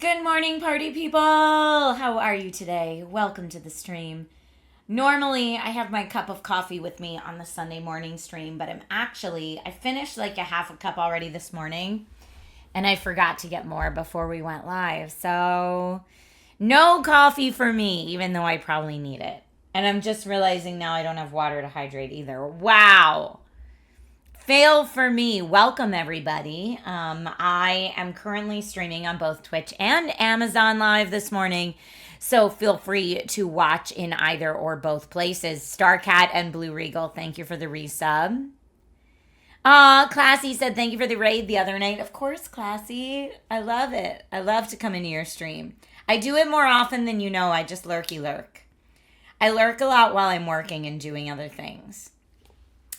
Good morning, party people! How are you today? Welcome to the stream. Normally, I have my cup of coffee with me on the Sunday morning stream, but I finished like a half a cup already this morning, and I forgot to get more before we went live. So, no coffee for me, even though I probably need it. And I'm just realizing now I don't have water to hydrate either. Wow! Fail for me. Welcome, everybody. I am currently streaming on both Twitch and Amazon Live this morning, so feel free to watch in either or both places. Starcat and Blue Regal, thank you for the resub. Classy said thank you for the raid the other night. Of course, Classy. I love it. I love to come into your stream. I do it more often than you know. I just lurky lurk. I lurk a lot while I'm working and doing other things.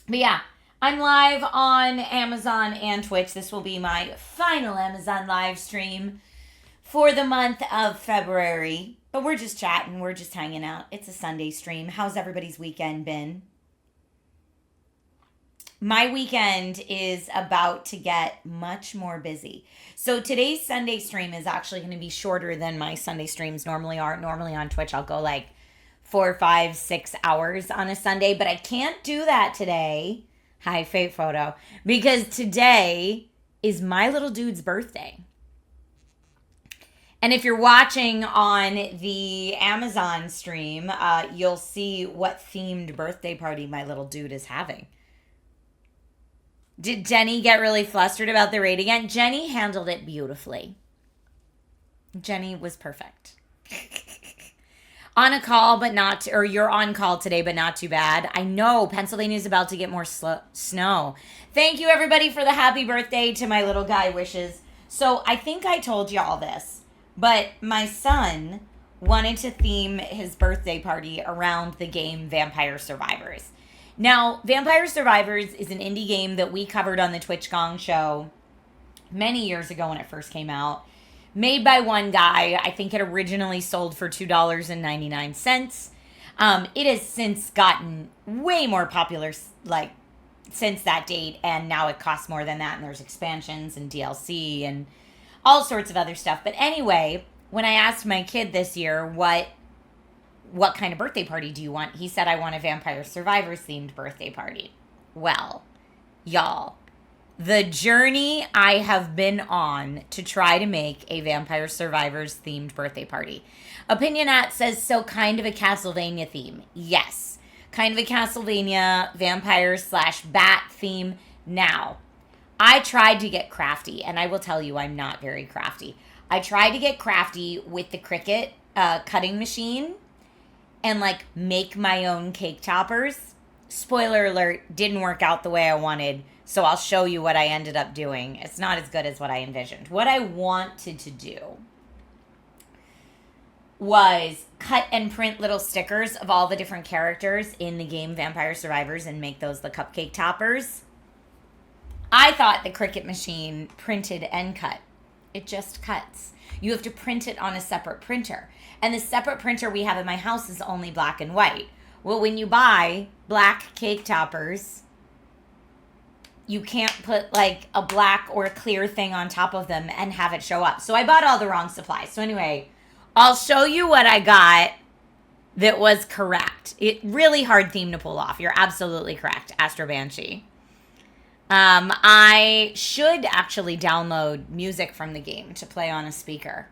But yeah. I'm live on Amazon and Twitch. This will be my final Amazon live stream for the month of February. But we're just chatting. We're just hanging out. It's a Sunday stream. How's everybody's weekend been? My weekend is about to get much more busy. So today's Sunday stream is actually going to be shorter than my Sunday streams normally are. Normally on Twitch, I'll go like 4, 5, 6 hours on a Sunday. But I can't do that today. Hi, Fate Photo. Because today is my little dude's birthday. And if you're watching on the Amazon stream, you'll see what themed birthday party my little dude is having. Did Jenny get really flustered about the raid again? Jenny handled it beautifully. Jenny was perfect. On a call, but not, or you're on call today, but not too bad. I know Pennsylvania's about to get more snow. Thank you, everybody, for the happy birthday to my little guy wishes. So I think I told you all this, but my son wanted to theme his birthday party around the game Vampire Survivors. Now, Vampire Survivors is an indie game that we covered on the Twitch Gong Show many years ago when it first came out. Made by one guy. I think it originally sold for $2.99. It has since gotten way more popular, like, since that date, and now it costs more than that, and there's expansions and DLC and all sorts of other stuff. But anyway, when I asked my kid this year, what kind of birthday party do you want? He said, I want a Vampire Survivors themed birthday party. Well, y'all, the journey I have been on to try to make a Vampire Survivors themed birthday party. Opinionat says, so kind of a Castlevania theme. Yes. Kind of a Castlevania vampire/bat theme. Now, I tried to get crafty, and I will tell you I'm not very crafty. I tried to get crafty with the Cricut cutting machine and like make my own cake toppers. Spoiler alert, didn't work out the way I wanted. So I'll show you what I ended up doing. It's not as good as what I envisioned. What I wanted to do was cut and print little stickers of all the different characters in the game Vampire Survivors and make those the cupcake toppers. I thought the Cricut machine printed and cut. It just cuts. You have to print it on a separate printer. And the separate printer we have in my house is only black and white. Well, when you buy black cake toppers, you can't put like a black or a clear thing on top of them and have it show up. So I bought all the wrong supplies. So anyway, I'll show you what I got that was correct. It really hard theme to pull off. You're absolutely correct, Astro Banshee. I should actually download music from the game to play on a speaker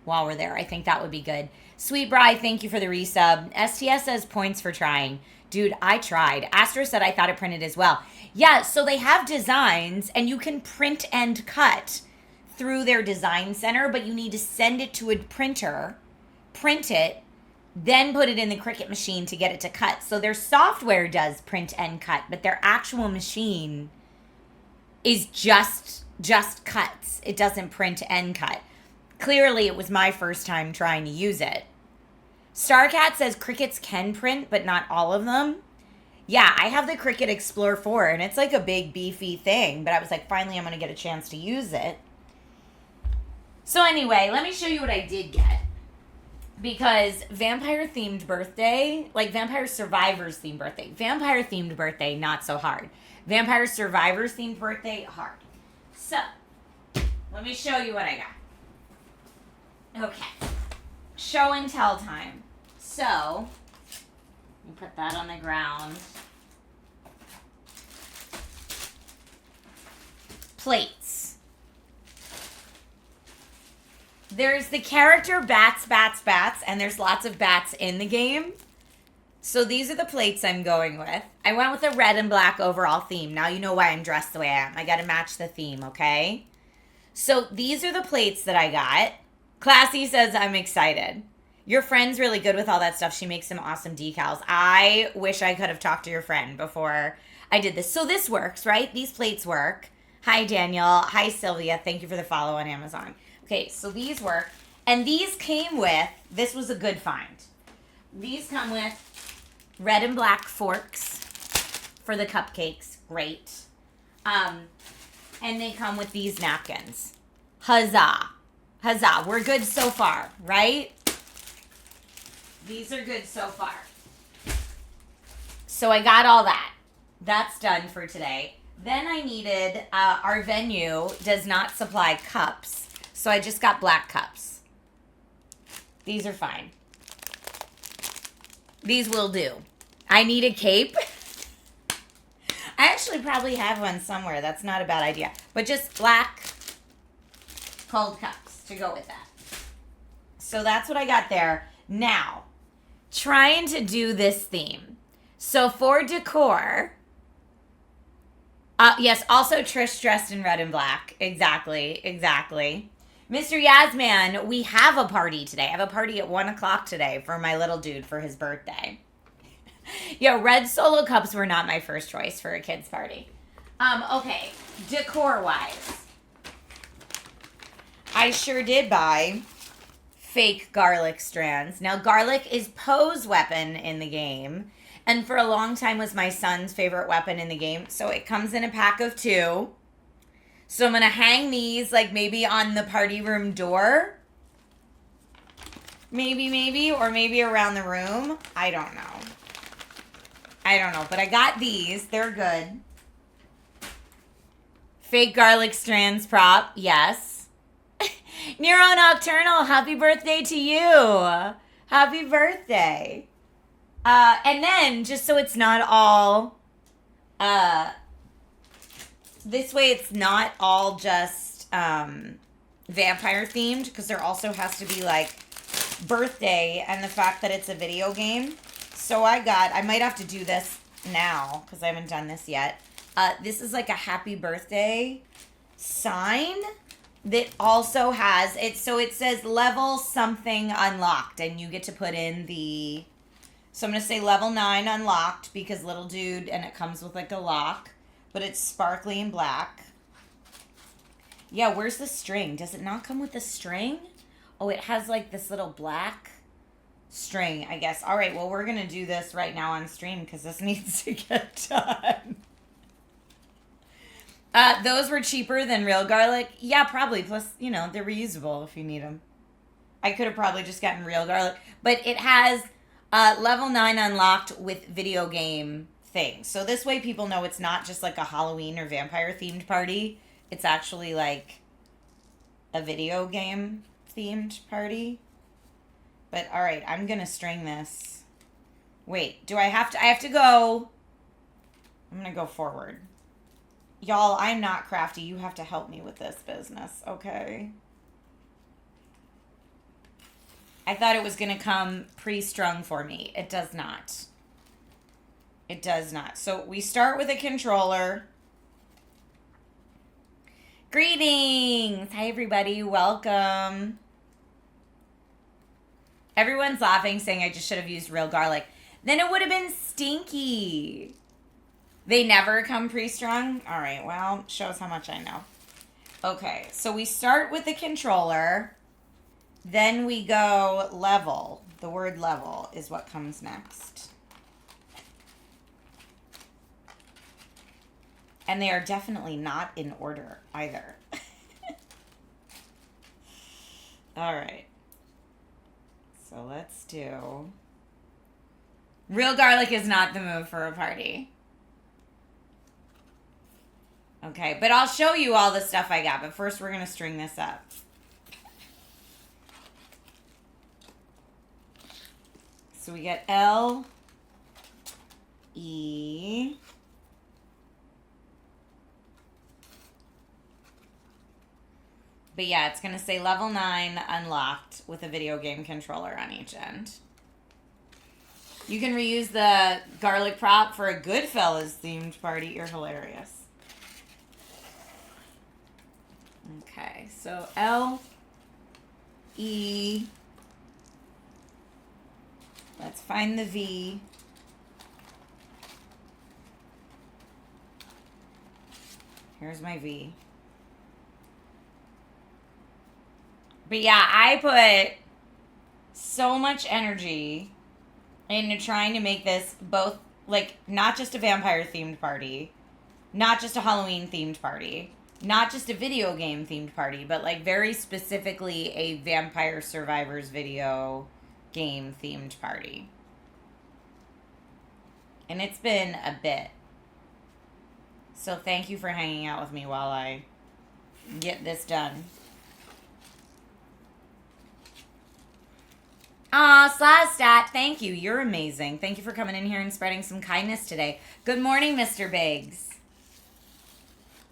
while we're there. I think that would be good. Sweet Bri, thank you for the resub. STS says points for trying. Dude, I tried. Astro said I thought it printed as well. Yeah, so they have designs, and you can print and cut through their design center, but you need to send it to a printer, print it, then put it in the Cricut machine to get it to cut. So their software does print and cut, but their actual machine is just cuts. It doesn't print and cut. Clearly, it was my first time trying to use it. Starcat says Cricuts can print, but not all of them. Yeah, I have the Cricut Explore 4, and it's like a big, beefy thing, but I was like, finally, I'm going to get a chance to use it. So anyway, let me show you what I did get. Because vampire-themed birthday, like Vampire Survivors-themed birthday. Vampire-themed birthday, not so hard. Vampire Survivors-themed birthday, hard. So, let me show you what I got. Okay. Show and tell time. So, you put that on the ground. Plates. There's the character bats, and there's lots of bats in the game. So these are the plates I'm going with. I went with a red and black overall theme. Now you know why I'm dressed the way I am. I got to match the theme, okay? So these are the plates that I got. Classy says, I'm excited. Your friend's really good with all that stuff. She makes some awesome decals. I wish I could have talked to your friend before I did this. So this works, right? These plates work. Hi, Daniel. Hi, Sylvia. Thank you for the follow on Amazon. Okay, so these work. And these came with, this was a good find. These come with red and black forks for the cupcakes. Great. And they come with these napkins. Huzzah. Huzzah. We're good so far, right? These are good so far. So I got all that. That's done for today. Then I needed, our venue does not supply cups. So I just got black cups. These are fine. These will do. I need a cape. I actually probably have one somewhere. That's not a bad idea. But just black cold cups to go with that. So that's what I got there. Now, trying to do this theme. So for decor, yes, also Trish dressed in red and black. Exactly. Mr. Yasman, we have a party today. I have a party at 1 o'clock today for my little dude for his birthday. Yeah, red solo cups were not my first choice for a kid's party. Okay, decor-wise. I sure did buy fake garlic strands. Now, garlic is Poe's weapon in the game, and for a long time was my son's favorite weapon in the game. So it comes in a pack of 2. So I'm going to hang these, like, maybe on the party room door. Maybe, or maybe around the room. I don't know. But I got these. They're good. Fake garlic strands prop. Yes. Nero Nocturnal, happy birthday to you. Happy birthday. And then, just so it's not all... this way it's not all just vampire themed, because there also has to be like birthday and the fact that it's a video game. So I might have to do this now because I haven't done this yet. This is like a happy birthday sign that also has it. So it says level something unlocked, and you get to put in the, so I'm going to say level 9 unlocked because little dude, and it comes with like a lock. But it's sparkly and black. Yeah, where's the string? Does it not come with a string? Oh, it has like this little black string, I guess. All right, well, we're going to do this right now on stream because this needs to get done. Those were cheaper than real garlic. Yeah, probably. Plus, they're reusable if you need them. I could have probably just gotten real garlic. But it has level 9 unlocked with video game thing. So this way people know it's not just like a Halloween or vampire themed party. It's actually like a video game themed party. But all right, I'm going to string this. Wait, I have to go. I'm going to go forward. Y'all, I'm not crafty. You have to help me with this business, okay? I thought it was going to come pre-strung for me. It does not. It does not. So we start with a controller. Greetings. Hi, everybody. Welcome. Everyone's laughing, saying I just should have used real garlic. Then it would have been stinky. They never come pre-strung? All right. Well, shows how much I know. Okay. So we start with the controller. Then we go level. The word level is what comes next. And they are definitely not in order either. All right. So let's do... Real garlic is not the move for a party. Okay, but I'll show you all the stuff I got. But first we're going to string this up. So we get L, E, but yeah, it's going to say level 9 unlocked with a video game controller on each end. You can reuse the garlic prop for a Goodfellas themed party. You're hilarious. Okay, so L, E, let's find the V. Here's my V. But yeah, I put so much energy into trying to make this both, like, not just a vampire themed party, not just a Halloween themed party, not just a video game themed party, but like very specifically a Vampire Survivors video game themed party. And it's been a bit. So thank you for hanging out with me while I get this done. Aw, Slastat, thank you. You're amazing. Thank you for coming in here and spreading some kindness today. Good morning, Mr. Biggs.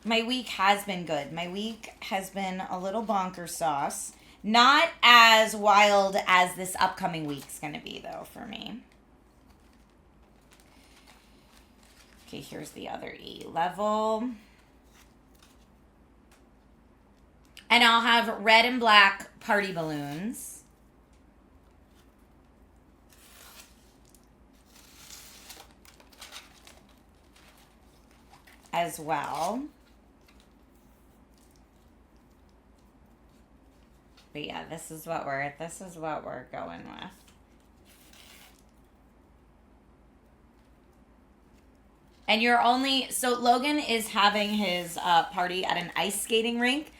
My week has been good. My week has been a little bonker sauce. Not as wild as this upcoming week's going to be, though, for me. Okay, here's the other E level. And I'll have red and black party balloons. As well. But yeah, this is what we're going with. And you're only, so Logan is having his party at an ice skating rink.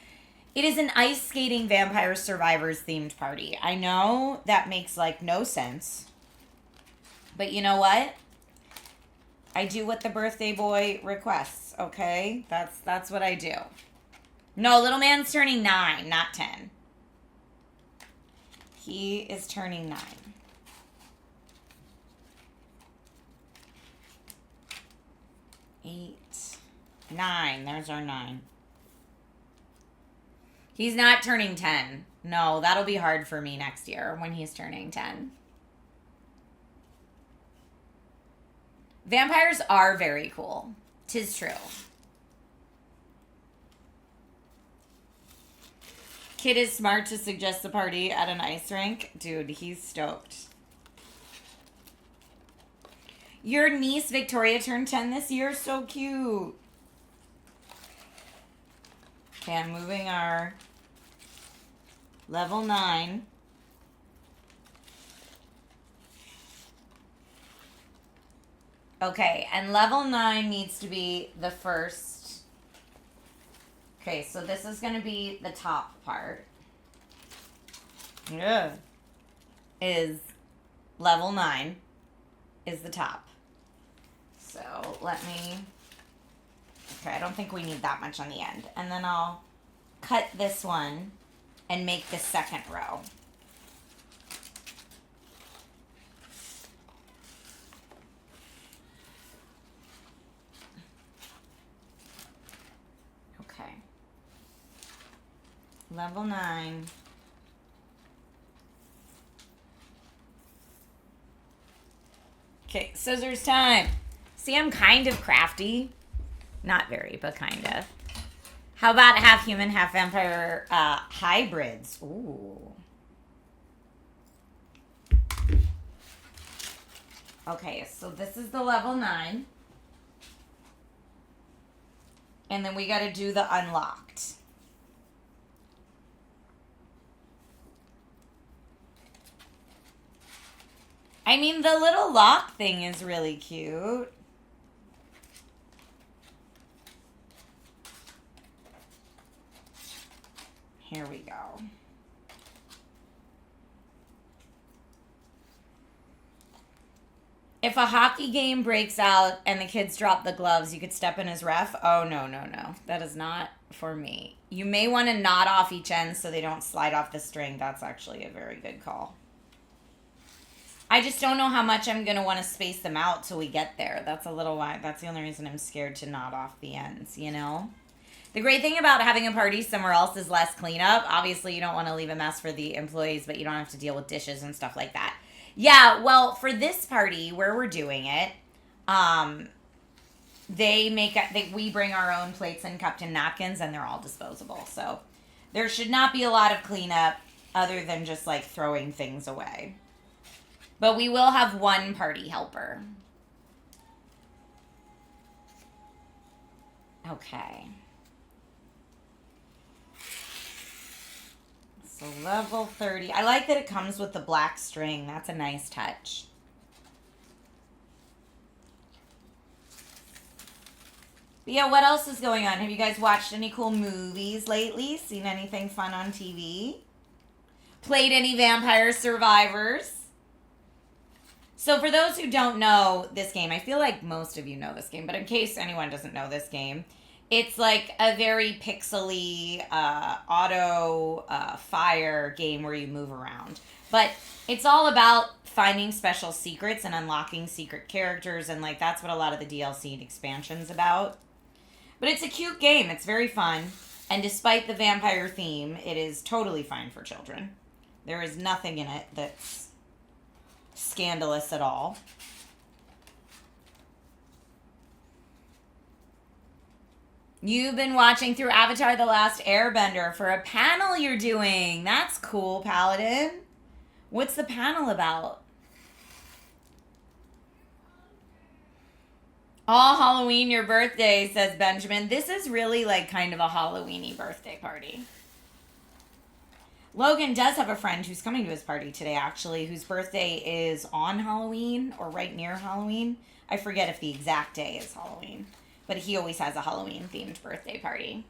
It is an ice skating Vampire Survivors themed party. I know that makes like no sense. But you know what? I do what the birthday boy requests, okay? That's what I do. No, little man's turning 9, not 10. He is turning 9. Eight, 9. There's our 9. He's not turning 10. No, that'll be hard for me next year when he's turning 10. Vampires are very cool. 'Tis true. Kid is smart to suggest the party at an ice rink. Dude, he's stoked. Your niece, Victoria, turned 10 this year. So cute. Okay, I'm moving our level 9. Okay, and level 9 needs to be the first. Okay, so this is going to be the top part. Yeah. Is level 9 is the top. So let me, okay, I don't think we need that much on the end. And then I'll cut this one and make the second row. Okay. Level 9. Okay, scissors time. See, I'm kind of crafty. Not very, but kind of. How about half human, half vampire hybrids? Ooh. Okay, so this is the level 9. And then we got to do the unlocked. I mean, the little lock thing is really cute. Here we go. If a hockey game breaks out and the kids drop the gloves, you could step in as ref. Oh, no, no, no. That is not for me. You may want to knot off each end so they don't slide off the string. That's actually a very good call. I just don't know how much I'm going to want to space them out till we get there. That's a little why. That's the only reason I'm scared to knot off the ends, you know? The great thing about having a party somewhere else is less cleanup. Obviously, you don't want to leave a mess for the employees, but you don't have to deal with dishes and stuff like that. Yeah, well, for this party where we're doing it, we bring our own plates and cups and napkins, and they're all disposable. So there should not be a lot of cleanup other than just like throwing things away. But we will have one party helper. Okay. So level 30. I like that it comes with the black string. That's a nice touch. But yeah, what else is going on? Have you guys watched any cool movies lately? Seen anything fun on TV? Played any Vampire Survivors? So for those who don't know this game, I feel like most of you know this game, but in case anyone doesn't know this game, it's like a very pixely auto fire game where you move around. But it's all about finding special secrets and unlocking secret characters, and like that's what a lot of the DLC and expansion's about. But it's a cute game. It's very fun. And despite the vampire theme, it is totally fine for children. There is nothing in it that's scandalous at all. You've been watching through Avatar: The Last Airbender for a panel you're doing. That's cool, Paladin. What's the panel about? All Halloween your birthday, says Benjamin. This is really like kind of a Halloween-y birthday party. Logan does have a friend who's coming to his party today, actually, whose birthday is on Halloween or right near Halloween. I forget if the exact day is Halloween, but he always has a Halloween-themed birthday party.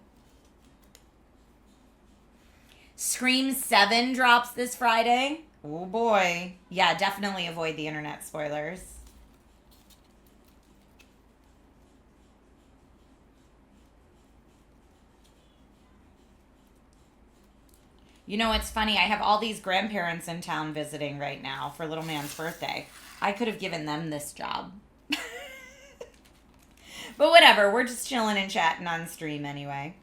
Scream 7 drops this Friday. Oh, boy. Yeah, definitely avoid the internet spoilers. You know, it's funny. I have all these grandparents in town visiting right now for little man's birthday. I could have given them this job. But whatever. We're just chilling and chatting on stream anyway.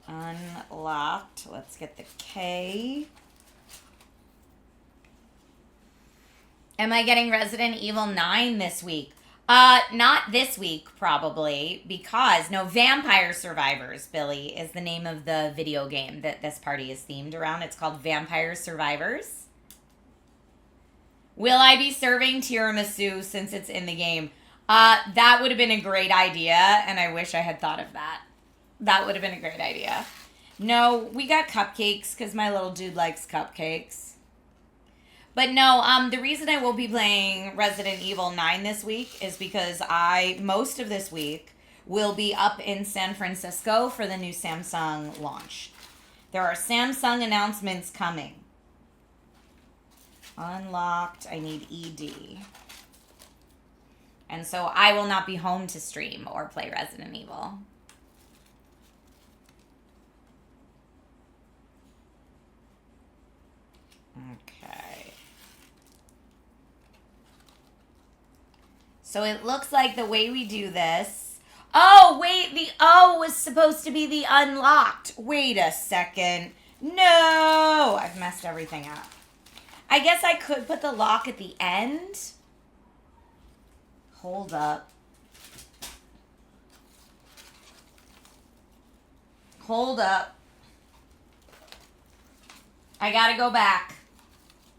Unlocked. Let's get the K. Am I getting Resident Evil 9 this week? Not this week, probably, because, no, Vampire Survivors, Billy, is the name of the video game that this party is themed around. It's called Vampire Survivors. Will I be serving tiramisu since it's in the game? That would have been a great idea, and I wish I had thought of that. That would have been a great idea. No, we got cupcakes, because my little dude likes cupcakes. But no, the reason I won't be playing Resident Evil 9 this week is because most of this week, will be up in San Francisco for the new Samsung launch. There are Samsung announcements coming. Unlocked. I need ED. And so I will not be home to stream or play Resident Evil. Okay. So it looks like the way we do this... Oh, wait, the O was supposed to be the unlocked. Wait a second. No! I've messed everything up. I guess I could put the lock at the end. Hold up. Hold up. I gotta go back.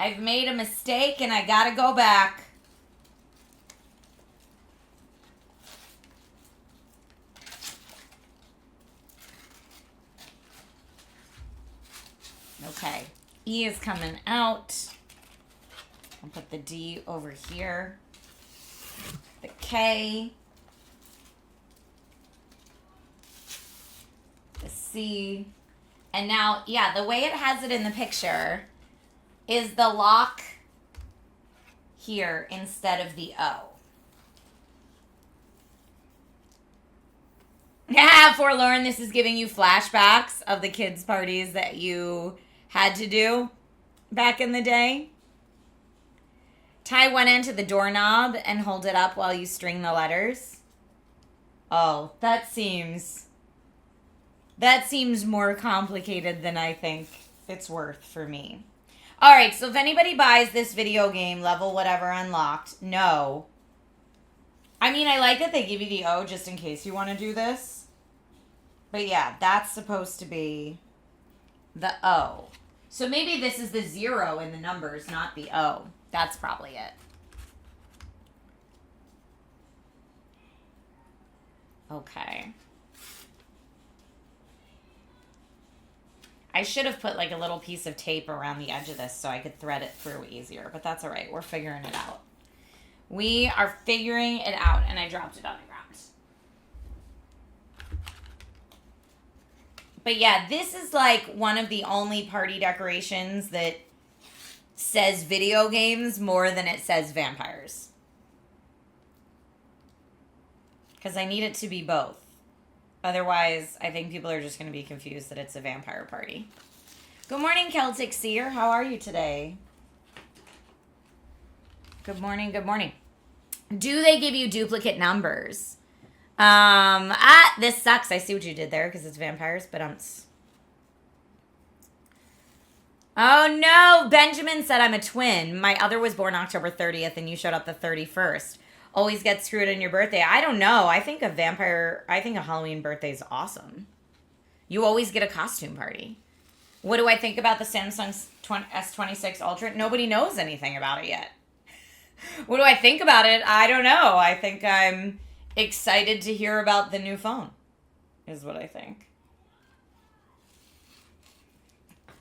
I've made a mistake and I gotta go back. Okay. E is coming out. I'll put the D over here. The K. The C. And now, yeah, the way it has it in the picture is the lock here instead of the O. Yeah, Forlorn, this is giving you flashbacks of the kids' parties that you had to do back in the day. Tie one end to the doorknob and hold it up while you string the letters. Oh, that seems more complicated than I think it's worth for me. All right, so if anybody buys this video game, level whatever unlocked, no. I mean, I like that they give you the O just in case you want to do this. But yeah, that's supposed to be the O. So maybe this is the 0 in the numbers, not the O. That's probably it. Okay. I should have put like a little piece of tape around the edge of this so I could thread it through easier, but that's all right. We're figuring it out. We are figuring it out, and I dropped it on the ground. But yeah, this is like one of the only party decorations that says video games more than it says vampires. Because I need it to be both. Otherwise, I think people are just going to be confused that it's a vampire party. Good morning, Celtic Seer. How are you today? Good morning, good morning. Do they give you duplicate numbers? This sucks. I see what you did there because it's vampires, but Oh no, Benjamin said I'm a twin. My other was born October 30th and you showed up the 31st. Always get screwed on your birthday. I don't know. I think a Halloween birthday is awesome. You always get a costume party. What do I think about the Samsung S26 Ultra? Nobody knows anything about it yet. What do I think about it? I don't know. I think I'm excited to hear about the new phone, is what I think.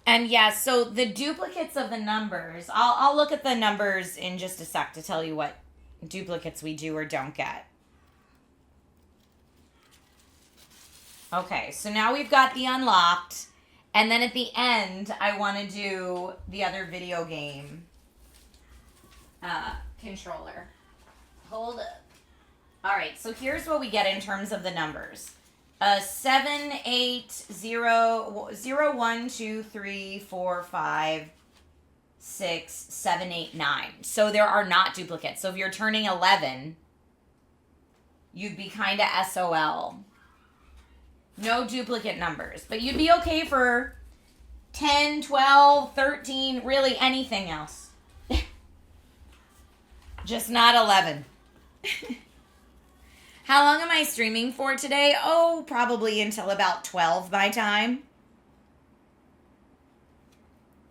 And yeah, so the duplicates of the numbers, I'll look at the numbers in just a sec to tell you what duplicates we do or don't get. Okay, so now we've got the unlocked, and then at the end, I want to do the other video game controller. Hold up. All right, so here's what we get in terms of the numbers. 7, 8, 0, 0, 1, 2, 3, 4, 5, 6, 7, 8, 9. So there are not duplicates. So if you're turning 11, you'd be kind of SOL. No duplicate numbers. But you'd be okay for 10, 12, 13, really anything else. Just not 11. How long am I streaming for today? Oh, probably until about 12 my time.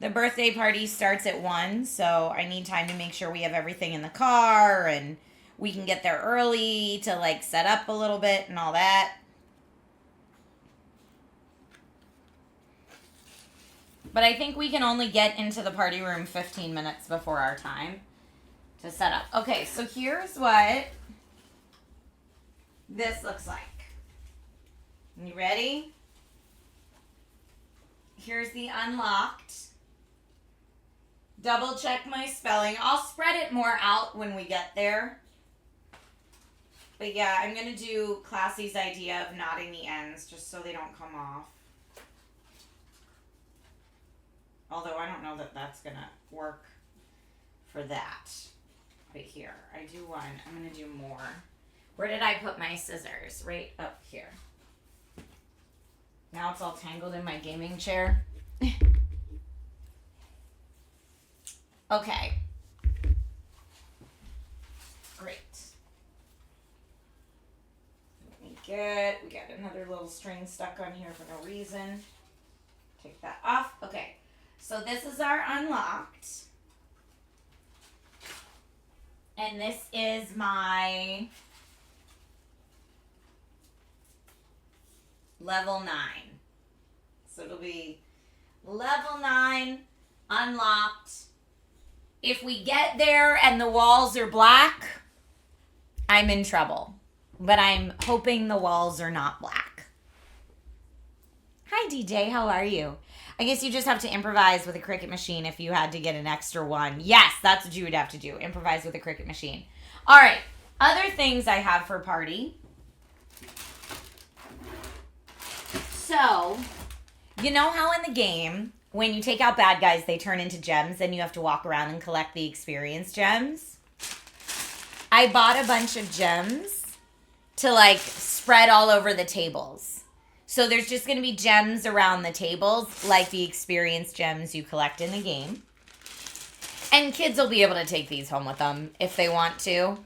The birthday party starts at 1, so I need time to make sure we have everything in the car and we can get there early to like set up a little bit and all that. But I think we can only get into the party room 15 minutes before our time to set up. Okay, so here's what this looks like. You ready? Here's the unlocked. Double check my spelling. I'll spread it more out when we get there. But yeah, I'm going to do Classy's idea of knotting the ends just so they don't come off. Although I don't know that that's going to work for that. But here, I do one. I'm going to do more. Where did I put my scissors? Right up here. Now it's all tangled in my gaming chair. Okay. Great. We got another little string stuck on here for no reason. Take that off. Okay. So this is our unlocked. And this is my level 9. So it'll be level 9 unlocked. If we get there and the walls are black, I'm in trouble. But I'm hoping the walls are not black. Hi, DJ. How are you? I guess you just have to improvise with a Cricut machine if you had to get an extra one. Yes, that's what you would have to do. Improvise with a Cricut machine. All right. Other things I have for party. So, you know how in the game, when you take out bad guys, they turn into gems, and you have to walk around and collect the experience gems. I bought a bunch of gems to like spread all over the tables. So there's just going to be gems around the tables, like the experience gems you collect in the game. And kids will be able to take these home with them if they want to.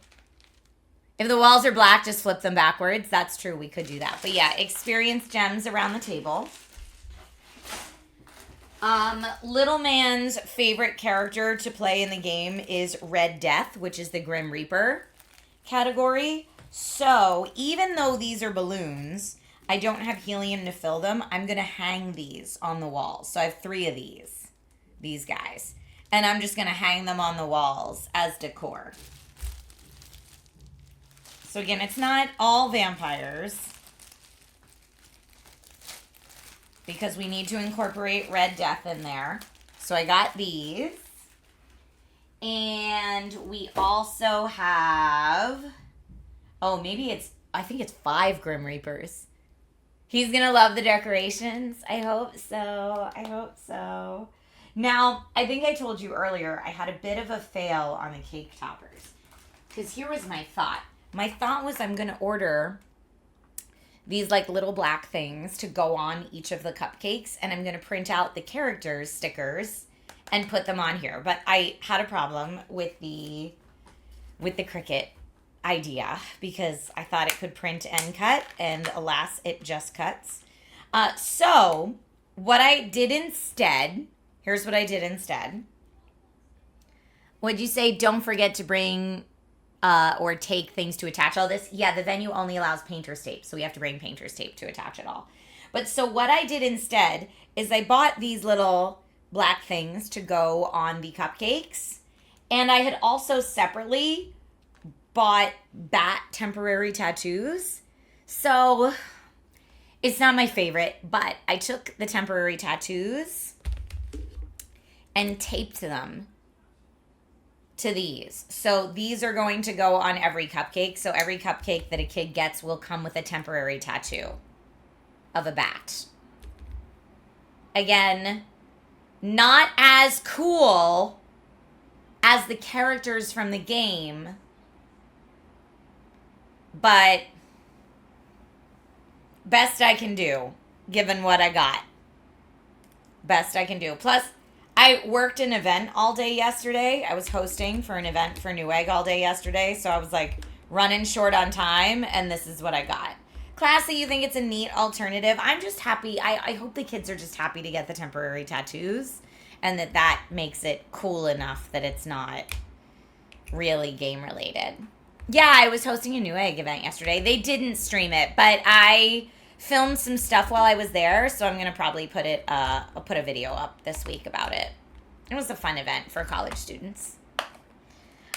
If the walls are black, just flip them backwards. That's true. We could do that. But yeah, experience gems around the table. Little man's favorite character to play in the game is Red Death, which is the Grim Reaper category. So even though these are balloons, I don't have helium to fill them. I'm going to hang these on the walls. So I have 3 of these guys. And I'm just going to hang them on the walls as decor. So again, it's not all vampires, because we need to incorporate Red Death in there. So I got these. And we also have, I think it's 5 Grim Reapers. He's going to love the decorations. I hope so. Now, I think I told you earlier, I had a bit of a fail on the cake toppers. Because here was my thought. My thought was I'm going to order these like little black things to go on each of the cupcakes. And I'm going to print out the characters stickers and put them on here. But I had a problem with the Cricut idea because I thought it could print and cut. And alas, it just cuts. So what I did instead... Here's what I did instead. What'd you say? Don't forget to bring or take things to attach all this. Yeah, the venue only allows painter's tape, so we have to bring painter's tape to attach it all. But so what I did instead is I bought these little black things to go on the cupcakes. And I had also separately bought bat temporary tattoos. So it's not my favorite, but I took the temporary tattoos and taped them to these. So these are going to go on every cupcake. So every cupcake that a kid gets will come with a temporary tattoo of a bat. Again, not as cool as the characters from the game, but best I can do, given what I got. Best I can do. Plus, I worked an event all day yesterday. I was hosting for an event for Newegg all day yesterday. So I was like running short on time, and this is what I got. Classy, you think it's a neat alternative? I'm just happy. I hope the kids are just happy to get the temporary tattoos, and that makes it cool enough that it's not really game related. Yeah, I was hosting a Newegg event yesterday. They didn't stream it, but I filmed some stuff while I was there, so I'm gonna probably put a video up this week about it. It was a fun event for college students.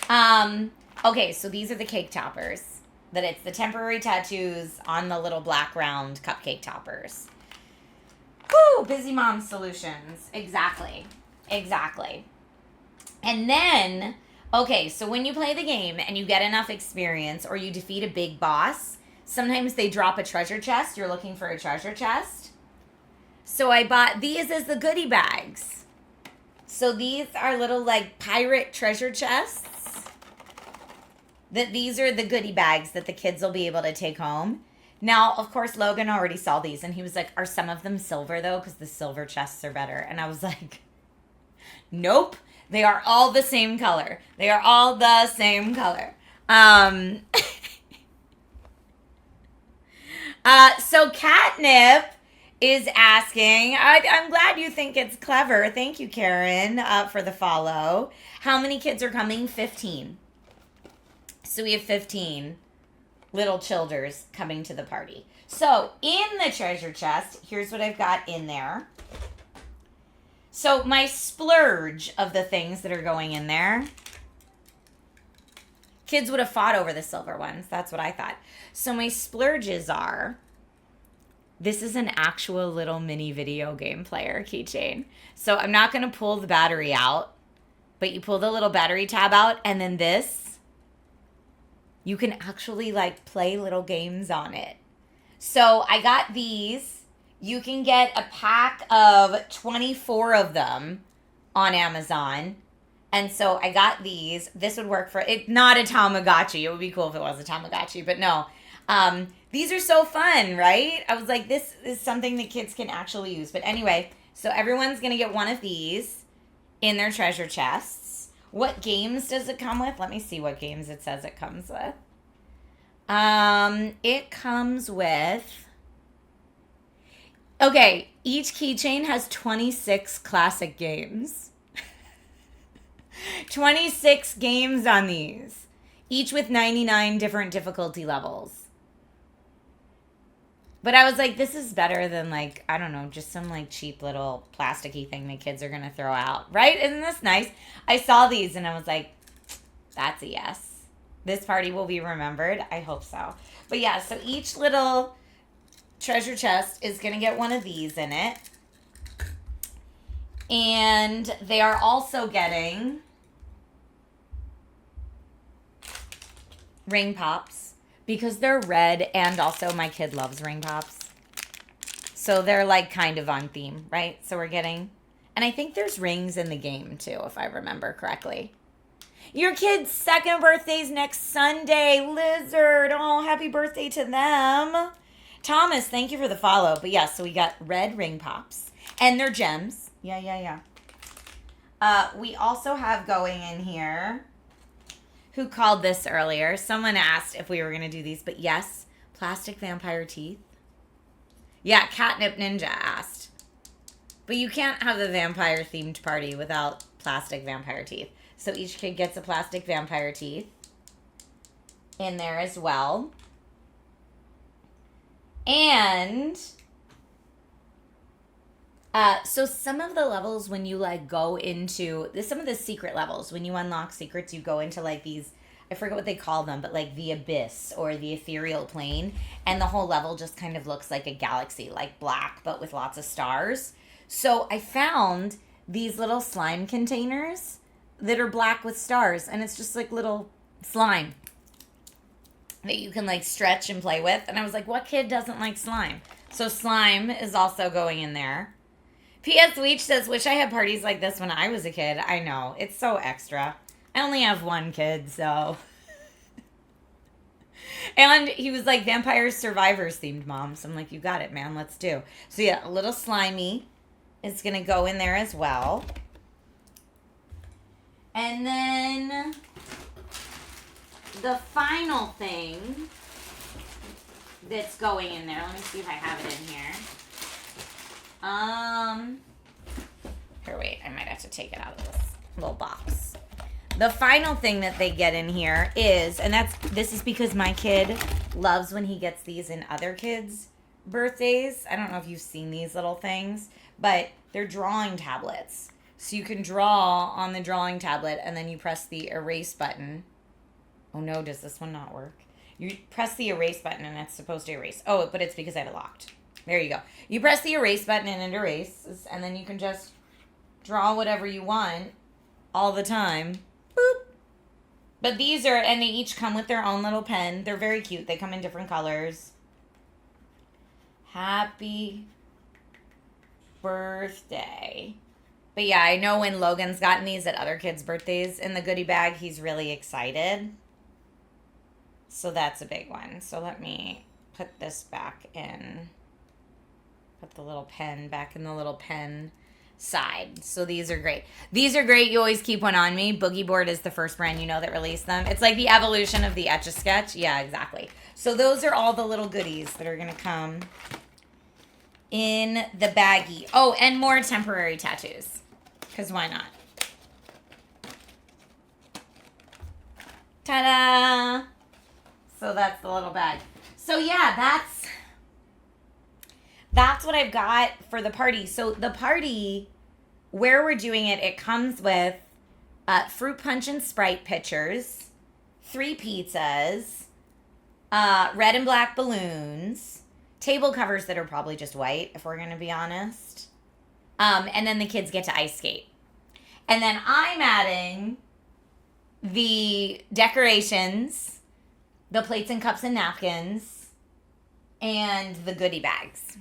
Okay, so these are the cake toppers. That it's the temporary tattoos on the little black round cupcake toppers. Woo, busy mom solutions. Exactly. And then, okay, so when you play the game and you get enough experience or you defeat a big boss, sometimes they drop a treasure chest. You're looking for a treasure chest. So I bought these as the goodie bags. So these are little like pirate treasure chests. These are the goodie bags that the kids will be able to take home. Now, of course, Logan already saw these and he was like, are some of them silver though? Because the silver chests are better. And I was like, nope. They are all the same color. So Catnip is asking, I'm glad you think it's clever. Thank you, Karen, for the follow. How many kids are coming? 15. So we have 15 little childers coming to the party. So in the treasure chest, here's what I've got in there. So my splurge of the things that are going in there. Kids would have fought over the silver ones. That's what I thought. So my splurges are, this is an actual little mini video game player keychain. So I'm not going to pull the battery out, but you pull the little battery tab out, and then this, you can actually like play little games on it. So I got these You can get a pack of 24 of them on Amazon. And so I got these. This would work for it. Not a Tamagotchi. It would be cool if it was a Tamagotchi, but no. These are so fun, right? I was like, this is something that kids can actually use. But anyway, so everyone's going to get one of these in their treasure chests. What games does it come with? Let me see what games it says it comes with. It comes with... Okay, each keychain has 26 classic games. 26 games on these. Each with 99 different difficulty levels. But I was like, this is better than like, I don't know, just some like cheap little plasticky thing that kids are going to throw out. Right? Isn't this nice? I saw these and I was like, that's a yes. This party will be remembered. I hope so. But yeah, so each little treasure chest is going to get one of these in it. And they are also getting ring pops because they're red, and also my kid loves ring pops. So they're like kind of on theme, right? So we're getting, and I think there's rings in the game too, if I remember correctly. Your kid's second birthday's next Sunday, Lizard. Oh, happy birthday to them. Thomas, thank you for the follow. But yeah, so we got red ring pops, and they're gems. Yeah. We also have going in here, who called this earlier? Someone asked if we were going to do these, but yes, plastic vampire teeth. Yeah, Catnip Ninja asked. But you can't have the vampire themed party without plastic vampire teeth. So each kid gets a plastic vampire teeth in there as well. And so some of the levels, when you like go into some of the secret levels, when you unlock secrets, you go into like these, I forget what they call them, but like the abyss or the ethereal plane, and the whole level just kind of looks like a galaxy, like black but with lots of stars. So I found these little slime containers that are black with stars, and it's just like little slime that you can like stretch and play with. And I was like, what kid doesn't like slime? So slime is also going in there. P.S. Leach says, wish I had parties like this when I was a kid. I know. It's so extra. I only have one kid, so. And he was like, Vampire Survivors themed, Mom. So I'm like, you got it, man. Let's do. So yeah, a little slimy is going to go in there as well. And then the final thing that's going in there. Let me see if I have it in here. Here, wait, I might have to take it out of this little box. The final thing that they get in here is, and this is because my kid loves when he gets these in other kids' birthdays. I don't know if you've seen these little things, but they're drawing tablets. So you can draw on the drawing tablet, and then you press the erase button. Oh no, does this one not work? You press the erase button, and it's supposed to erase. Oh, but it's because I have it locked. There you go. You press the erase button, and it erases, and then you can just draw whatever you want all the time. Boop. But these are, and they each come with their own little pen. They're very cute. They come in different colors. Happy birthday. But yeah, I know when Logan's gotten these at other kids' birthdays in the goodie bag, he's really excited. So that's a big one. So let me put this back in. Put the little pen back in the little pen side. So these are great. These are great. You always keep one on me. Boogie Board is the first brand that released them. It's like the evolution of the Etch-a-Sketch. Yeah, exactly. So those are all the little goodies that are going to come in the baggie. Oh, and more temporary tattoos. Because why not? Ta-da! So that's the little bag. So yeah, that's what I've got for the party. So the party, where we're doing it, it comes with fruit punch and Sprite pitchers, 3 pizzas, red and black balloons, table covers that are probably just white, if we're going to be honest. And then the kids get to ice skate. And then I'm adding the decorations, the plates and cups and napkins, and the goodie bags.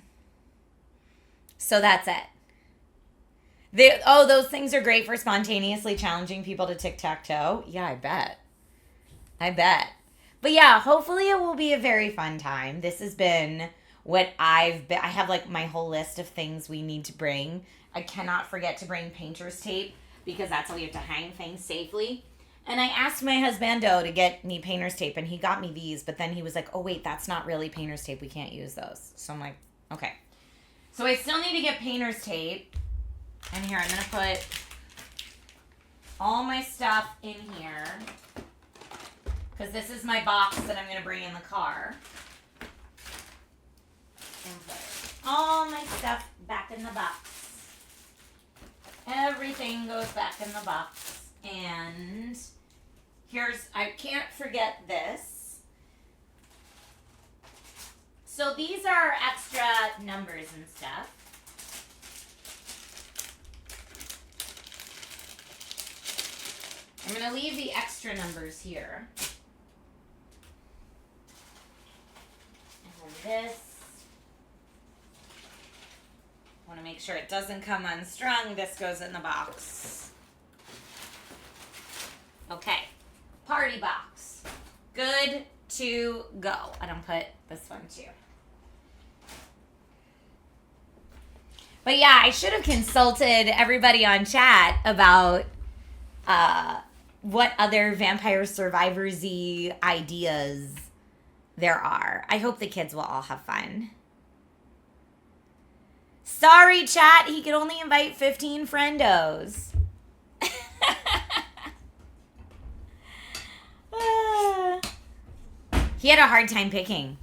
So that's it. Those things are great for spontaneously challenging people to tic-tac-toe. Yeah, I bet. I bet. But yeah, hopefully it will be a very fun time. This has been what I have like my whole list of things we need to bring. I cannot forget to bring painter's tape because that's how we have to hang things safely. And I asked my husbando to get me painter's tape, and he got me these, but then he was like, oh wait, that's not really painter's tape. We can't use those. So I'm like, okay. So I still need to get painter's tape. And here, I'm going to put all my stuff in here. Because this is my box that I'm going to bring in the car. And put all my stuff back in the box. Everything goes back in the box. And I can't forget this. So these are extra numbers and stuff. I'm going to leave the extra numbers here. And then this. I want to make sure it doesn't come unstrung. This goes in the box. Okay. Party box. Good to go. I don't put this one too. But yeah, I should have consulted everybody on chat about what other Vampire Survivors-y ideas there are. I hope the kids will all have fun. Sorry, chat. He could only invite 15 friendos. He had a hard time picking.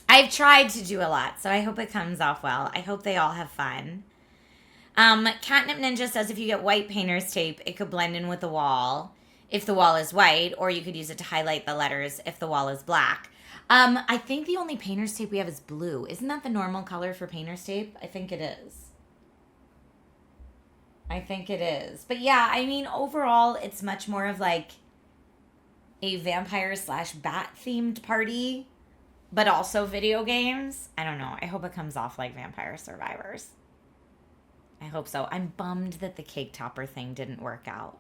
I've tried to do a lot, so I hope it comes off well. I hope they all have fun. Catnip Ninja says if you get white painter's tape, it could blend in with the wall if the wall is white, or you could use it to highlight the letters if the wall is black. I think the only painter's tape we have is blue. Isn't that the normal color for painter's tape? I think it is. But yeah, I mean, overall, it's much more of like a vampire/bat themed party, but also video games. I don't know. I hope it comes off like Vampire Survivors. I hope so. I'm bummed that the cake topper thing didn't work out.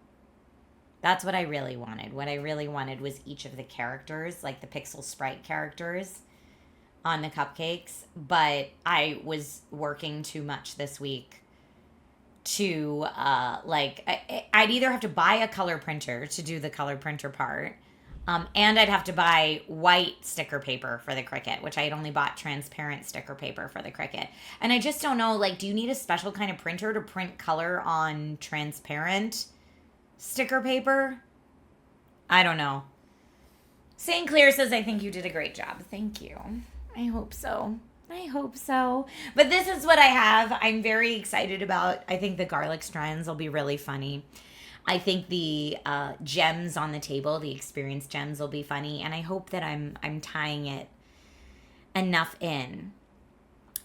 That's what I really wanted. What I really wanted was each of the characters, like the pixel sprite characters on the cupcakes. But I was working too much this week to, I'd either have to buy a color printer to do the color printer part, and I'd have to buy white sticker paper for the Cricut, which I had only bought transparent sticker paper for the Cricut. And I just don't know, like, do you need a special kind of printer to print color on transparent sticker paper? I don't know. St. Clair says, I think you did a great job. Thank you. I hope so. But this is what I have. I'm very excited about. I think the garlic strands will be really funny. I think the gems on the table, the experience gems, will be funny, and I hope that I'm tying it enough in.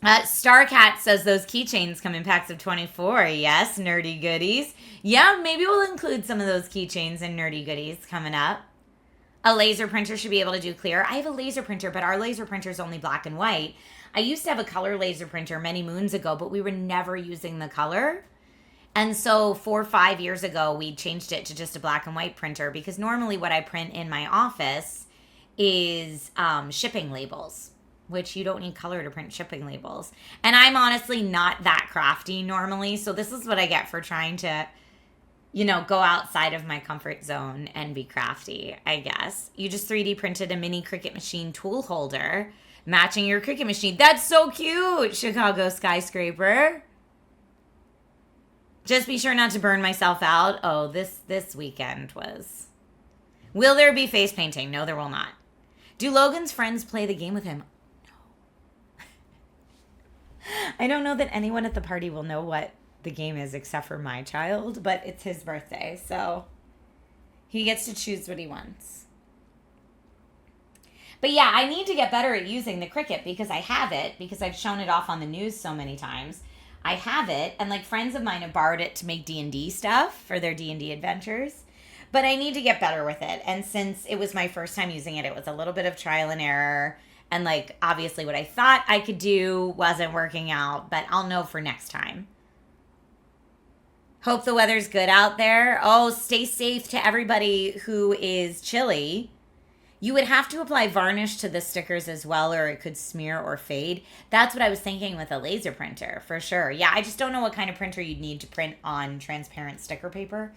Starcat says those keychains come in packs of 24. Yes, nerdy goodies. Yeah, maybe we'll include some of those keychains and nerdy goodies coming up. A laser printer should be able to do clear. I have a laser printer, but our laser printer is only black and white. I used to have a color laser printer many moons ago, but we were never using the color. And so 4 or 5 years ago, we changed it to just a black and white printer because normally what I print in my office is shipping labels, which you don't need color to print shipping labels. And I'm honestly not that crafty normally. So this is what I get for trying to, go outside of my comfort zone and be crafty, I guess. You just 3D printed a mini Cricut machine tool holder matching your Cricut machine. That's so cute, Chicago Skyscraper. Just be sure not to burn myself out. Oh, this weekend was. Will there be face painting? No, there will not. Do Logan's friends play the game with him? No. I don't know that anyone at the party will know what the game is except for my child, but it's his birthday, so he gets to choose what he wants. But yeah, I need to get better at using the Cricut because I have it, because I've shown it off on the news so many times. I have it, and like friends of mine have borrowed it to make D&D stuff for their D&D adventures, but I need to get better with it. And since it was my first time using it, it was a little bit of trial and error, And like, obviously what I thought I could do wasn't working out, but I'll know for next time. Hope the weather's good out there. Oh, stay safe to everybody who is chilly. You would have to apply varnish to the stickers as well, or it could smear or fade. That's what I was thinking with a laser printer, for sure. Yeah, I just don't know what kind of printer you'd need to print on transparent sticker paper.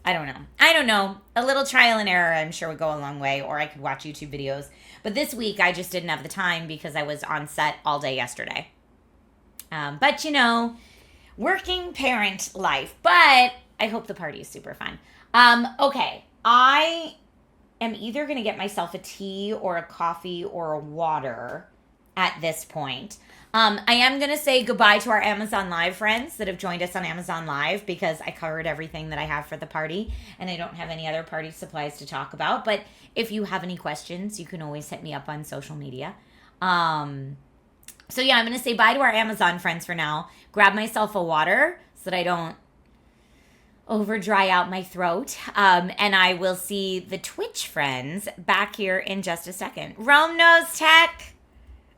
I don't know. A little trial and error, I'm sure, would go a long way, or I could watch YouTube videos. But this week, I just didn't have the time because I was on set all day yesterday. But, you know, working parent life. But I hope the party is super fun. Okay, I am either going to get myself a tea or a coffee or a water at this point. I am going to say goodbye to our Amazon Live friends that have joined us on Amazon Live because I covered everything that I have for the party and I don't have any other party supplies to talk about. But if you have any questions, you can always hit me up on social media. So yeah, I'm going to say bye to our Amazon friends for now. Grab myself a water so that I don't over dry out my throat. And I will see the Twitch friends back here in just a second. Rome Knows Tech.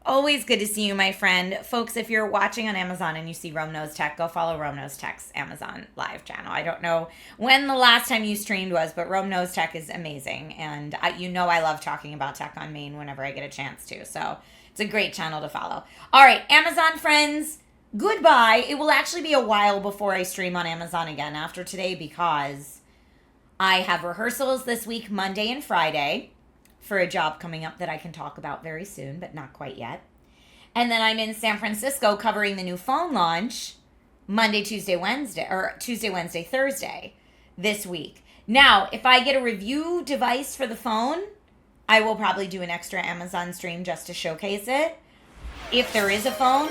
Always good to see you, my friend. Folks, if you're watching on Amazon and you see Rome Knows Tech, go follow Rome Knows Tech's Amazon Live channel. I don't know when the last time you streamed was, but Rome Knows Tech is amazing. And you know I love talking about tech on Maine whenever I get a chance to. So it's a great channel to follow. All right, Amazon friends, goodbye. It will actually be a while before I stream on Amazon again after today because I have rehearsals this week, Monday and Friday, for a job coming up that I can talk about very soon, but not quite yet. And then I'm in San Francisco covering the new phone launch Monday, Tuesday, Wednesday, or Tuesday, Wednesday, Thursday this week. Now, if I get a review device for the phone, I will probably do an extra Amazon stream just to showcase it. If there is a phone,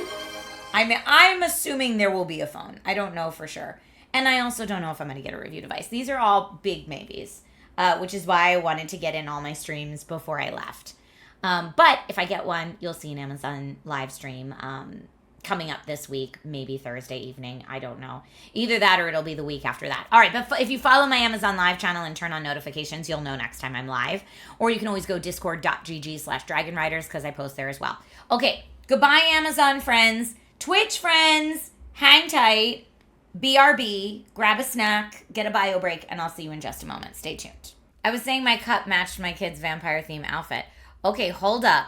I'm assuming there will be a phone. I don't know for sure. And I also don't know if I'm going to get a review device. These are all big maybes. Which is why I wanted to get in all my streams before I left. But if I get one, you'll see an Amazon live stream coming up this week, maybe Thursday evening. I don't know. Either that or it'll be the week after that. All right, but if you follow my Amazon Live channel and turn on notifications, you'll know next time I'm live. Or you can always go discord.gg/dragonriders because I post there as well. Okay, goodbye, Amazon friends. Twitch friends, hang tight. BRB, grab a snack, get a bio break, and I'll see you in just a moment. Stay tuned. I was saying my cup matched my kid's vampire theme outfit. Okay, hold up.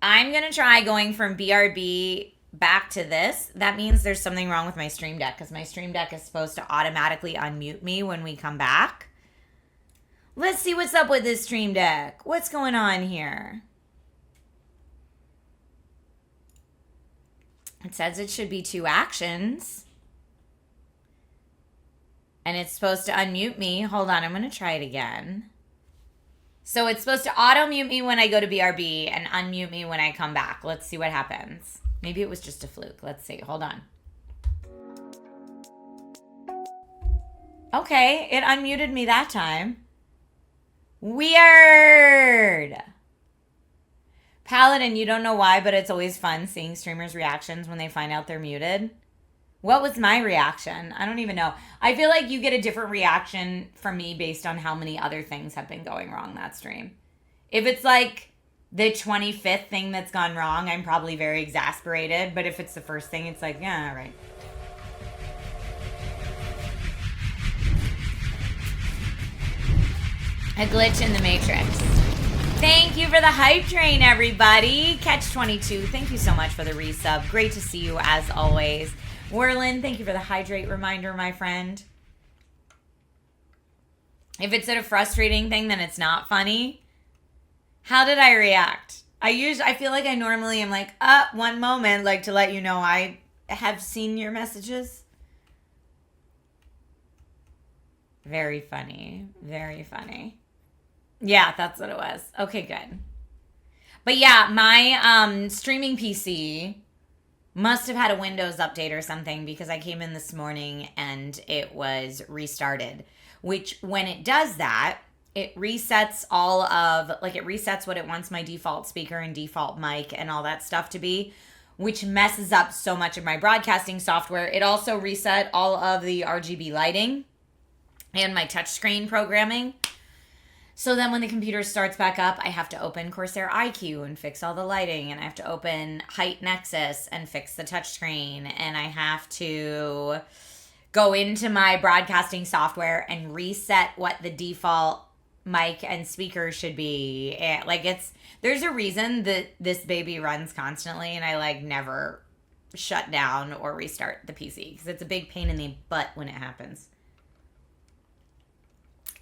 I'm going to try going from BRB back to this. That means there's something wrong with my Stream Deck because my Stream Deck is supposed to automatically unmute me when we come back. Let's see what's up with this Stream Deck. What's going on here? It says it should be 2 actions. And it's supposed to unmute me. Hold on, I'm going to try it again. So it's supposed to auto-mute me when I go to BRB and unmute me when I come back. Let's see what happens. Maybe it was just a fluke. Let's see. Hold on. Okay, it unmuted me that time. Weird. Paladin, you don't know why, but it's always fun seeing streamers' reactions when they find out they're muted. What was my reaction? I don't even know. I feel like you get a different reaction from me based on how many other things have been going wrong that stream. If it's like the 25th thing that's gone wrong, I'm probably very exasperated. But if it's the first thing, it's like, yeah, all right. A glitch in the Matrix. Thank you for the hype train, everybody. Catch 22. Thank you so much for the resub. Great to see you as always. Werlin, thank you for the hydrate reminder, my friend. If it's a frustrating thing, then it's not funny. How did I react? I feel like I normally am like, one moment, like to let you know I have seen your messages. Very funny. Very funny. Yeah, that's what it was. Okay, good. But yeah, my streaming PC must have had a Windows update or something because I came in this morning and it was restarted. Which, when it does that, it resets it resets what it wants my default speaker and default mic and all that stuff to be, which messes up so much of my broadcasting software. It also reset all of the RGB lighting and my touchscreen programming. So then when the computer starts back up, I have to open Corsair iQ and fix all the lighting, and I have to open Height Nexus and fix the touchscreen, and I have to go into my broadcasting software and reset what the default mic and speaker should be. Like, there's a reason that this baby runs constantly, and I like never shut down or restart the PC because it's a big pain in the butt when it happens.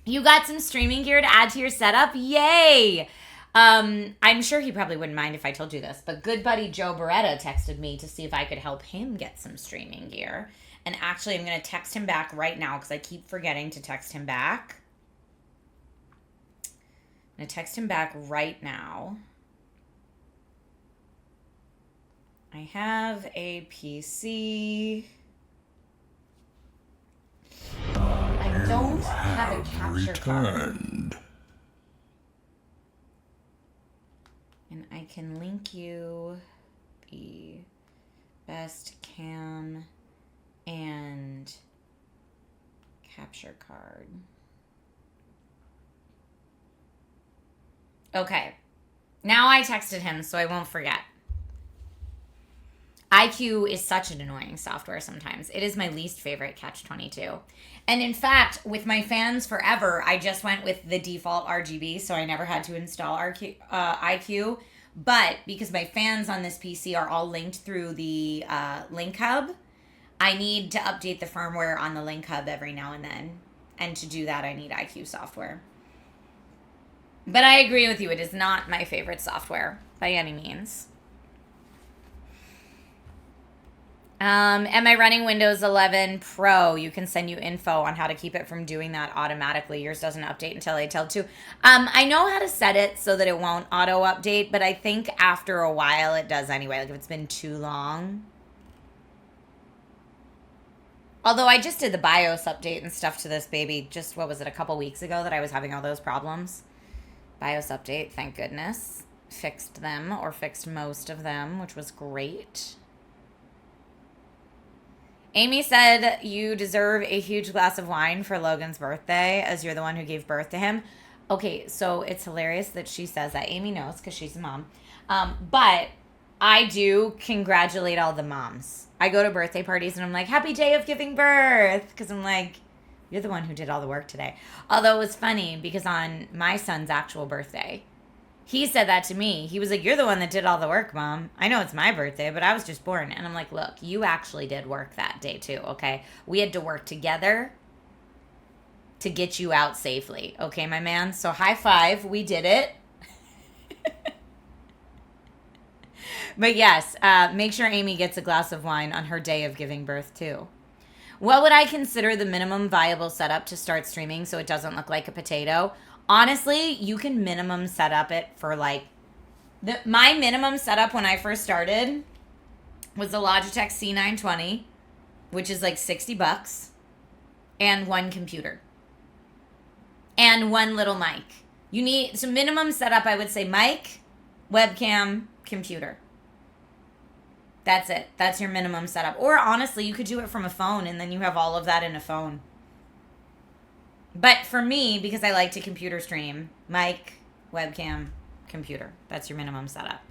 You got some streaming gear to add to your setup? Yay! I'm sure he probably wouldn't mind if I told you this, but good buddy Joe Beretta texted me to see if I could help him get some streaming gear. And actually, I'm going to text him back right now because I keep forgetting to text him back. I'm going to text him back right now. I have a PC. I don't have a capture card. And I can link you the best cam and capture card. Okay. Now I texted him so I won't forget. iQ is such an annoying software sometimes. It is my least favorite catch-22. And in fact, with my fans forever, I just went with the default RGB, so I never had to install iQ. But because my fans on this PC are all linked through the Link Hub, I need to update the firmware on the Link Hub every now and then. And to do that, I need iQ software. But I agree with you. It is not my favorite software by any means. Am I running Windows 11 Pro? You can send you info on how to keep it from doing that automatically. Yours doesn't update until I tell to. I know how to set it so that it won't auto update, but I think after a while it does anyway, like if it's been too long. Although I just did the BIOS update and stuff to this baby just, what was it, a couple weeks ago that I was having all those problems. BIOS update, thank goodness. Fixed them, or fixed most of them, which was great. Amy said you deserve a huge glass of wine for Logan's birthday as you're the one who gave birth to him. Okay, so it's hilarious that she says that. Amy knows because she's a mom. But I do congratulate all the moms. I go to birthday parties and I'm like, happy day of giving birth. Because I'm like, you're the one who did all the work today. Although it was funny because on my son's actual birthday, he said that to me. He was like, you're the one that did all the work, Mom. I know it's my birthday, but I was just born. And I'm like, look, you actually did work that day too, okay? We had to work together to get you out safely. Okay, my man? So high five. We did it. But yes, make sure Amy gets a glass of wine on her day of giving birth too. What would I consider the minimum viable setup to start streaming so it doesn't look like a potato? Honestly, you can minimum set up it for like, my minimum setup when I first started was the Logitech C920, which is like $60, and one computer. And one little mic. You need, so minimum setup, I would say mic, webcam, computer. That's it. That's your minimum setup. Or honestly, you could do it from a phone and then you have all of that in a phone. But for me, because I like to computer stream, mic, webcam, computer. That's your minimum setup.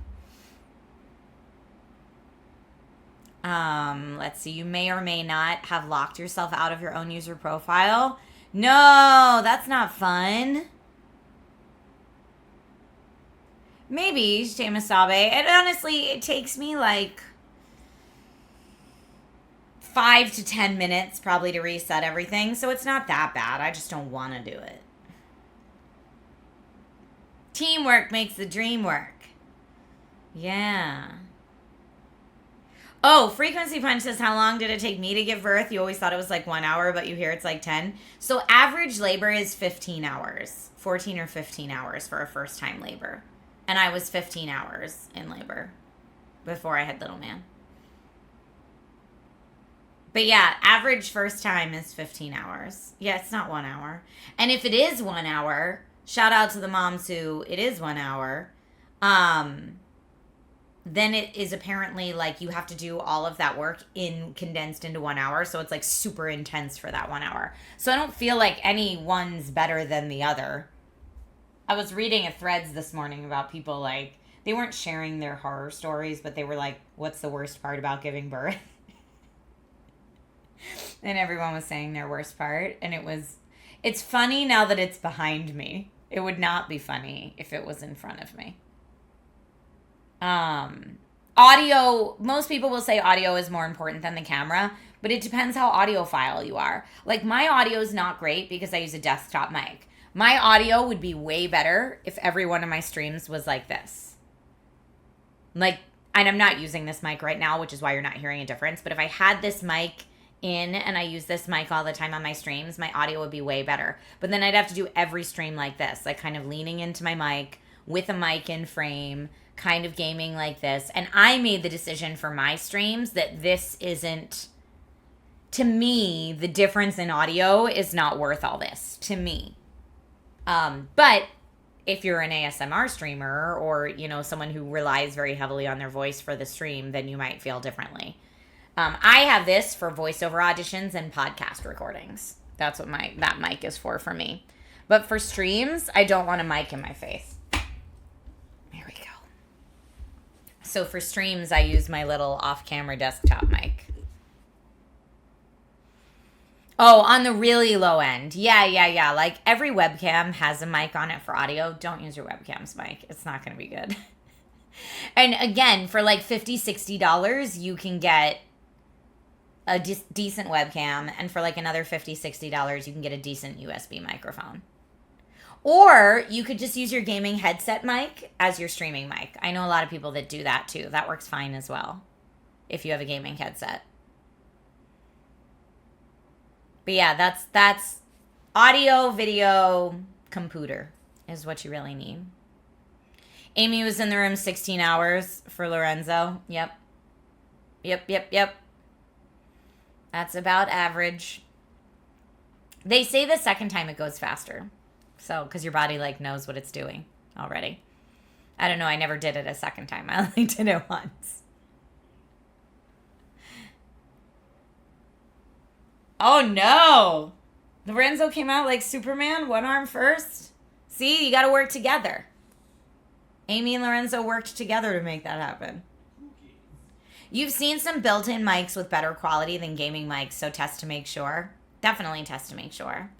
Let's see. You may or may not have locked yourself out of your own user profile. No, that's not fun. Maybe, Shamasabe. And honestly, it takes me like 5 to 10 minutes probably to reset everything. So it's not that bad. I just don't want to do it. Teamwork makes the dream work. Yeah. Oh, Frequency Punch says, how long did it take me to give birth? You always thought it was like 1 hour, but you hear it's like 10. So average labor is 15 hours. 14 or 15 hours for a first time labor. And I was 15 hours in labor before I had little man. But yeah, average first time is 15 hours. Yeah, it's not 1 hour. And if it is 1 hour, shout out to the moms who it is 1 hour. Then it is apparently like you have to do all of that work condensed into 1 hour. So it's like super intense for that 1 hour. So I don't feel like any one's better than the other. I was reading a threads this morning about people like, they weren't sharing their horror stories, but they were like, what's the worst part about giving birth? And everyone was saying their worst part. And it's funny now that it's behind me. It would not be funny if it was in front of me. Audio, most people will say audio is more important than the camera, but it depends how audiophile you are. Like, my audio is not great because I use a desktop mic. My audio would be way better if every one of my streams was like this. Like, and I'm not using this mic right now, which is why you're not hearing a difference. But if I had this mic in and I use this mic all the time on my streams, my audio would be way better. But then I'd have to do every stream like this, like kind of leaning into my mic with a mic in frame, kind of gaming like this. And I made the decision for my streams that this isn't, to me, the difference in audio is not worth all this, to me. But if you're an ASMR streamer or, you know, someone who relies very heavily on their voice for the stream, then you might feel differently. I have this for voiceover auditions and podcast recordings. That's what that mic is for me. But for streams, I don't want a mic in my face. There we go. So for streams, I use my little off-camera desktop mic. Oh, on the really low end. Yeah. Like, every webcam has a mic on it for audio. Don't use your webcam's mic. It's not going to be good. And again, for like $50, $60, you can get a decent webcam. And for like another $50, $60, you can get a decent USB microphone. Or you could just use your gaming headset mic as your streaming mic. I know a lot of people that do that too. That works fine as well if you have a gaming headset. But yeah, that's audio, video, computer is what you really need. Amy was in the room 16 hours for Lorenzo. Yep. That's about average. They say the second time it goes faster. So, because your body like knows what it's doing already. I don't know. I never did it a second time. I only did it once. Oh no! Lorenzo came out like Superman, one arm first. See, you got to work together. Amy and Lorenzo worked together to make that happen. You've seen some built-in mics with better quality than gaming mics, so test to make sure. Definitely test to make sure.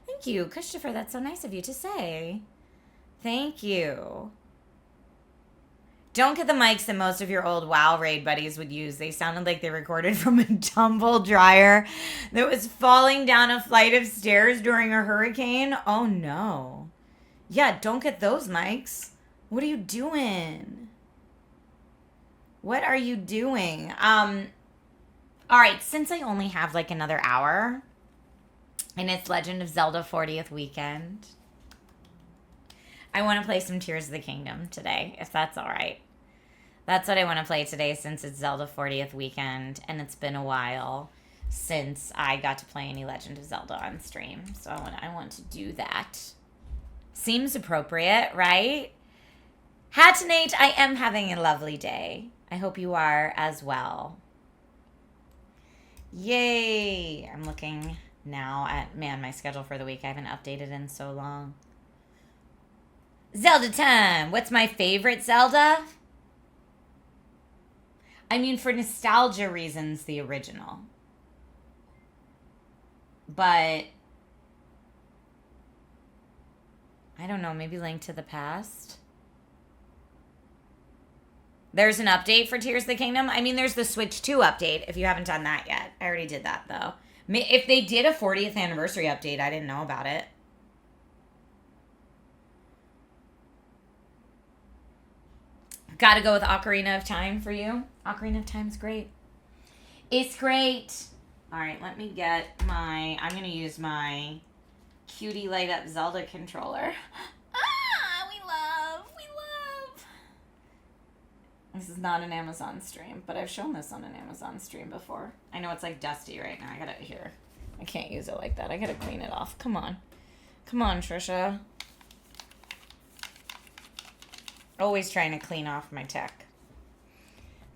Thank you, Christopher. That's so nice of you to say. Thank you. Don't get the mics that most of your old WoW raid buddies would use. They sounded like they recorded from a tumble dryer that was falling down a flight of stairs during a hurricane. Oh, no. Yeah, don't get those mics. What are you doing? What are you doing? All right, since I only have like another hour, and it's Legend of Zelda 40th weekend, I want to play some Tears of the Kingdom today, if that's all right. That's what I want to play today since it's Zelda 40th weekend, and it's been a while since I got to play any Legend of Zelda on stream. So I want to do that. Seems appropriate, right? Hattonate, I am having a lovely day. I hope you are as well. Yay! I'm looking now at, my schedule for the week. I haven't updated in so long. Zelda time! What's my favorite Zelda? I mean, for nostalgia reasons, the original. But I don't know, maybe Link to the Past? There's an update for Tears of the Kingdom. I mean, there's the Switch 2 update, if you haven't done that yet. I already did that, though. If they did a 40th anniversary update, I didn't know about it. Gotta go with Ocarina of Time for you. Ocarina of Time's great. It's great. All right, let me get I'm going to use my cutie light up Zelda controller. We love. This is not an Amazon stream, but I've shown this on an Amazon stream before. I know it's like dusty right now. I can't use it like that. I gotta clean it off. Come on, Trisha. Always trying to clean off my tech.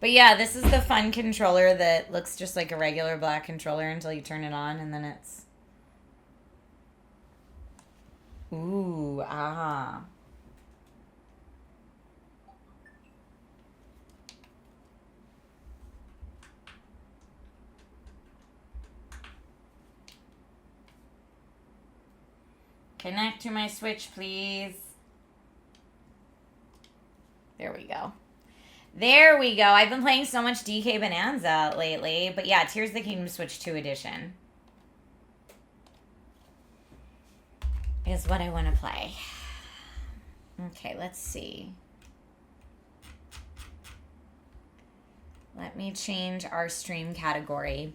But yeah, this is the fun controller that looks just like a regular black controller until you turn it on, and then it's... Ooh, ah. Connect to my Switch, please. There we go. There we go. I've been playing so much DK Bonanza lately. But yeah, Tears of the Kingdom Switch 2 edition is what I want to play. Okay, let's see. Let me change our stream category.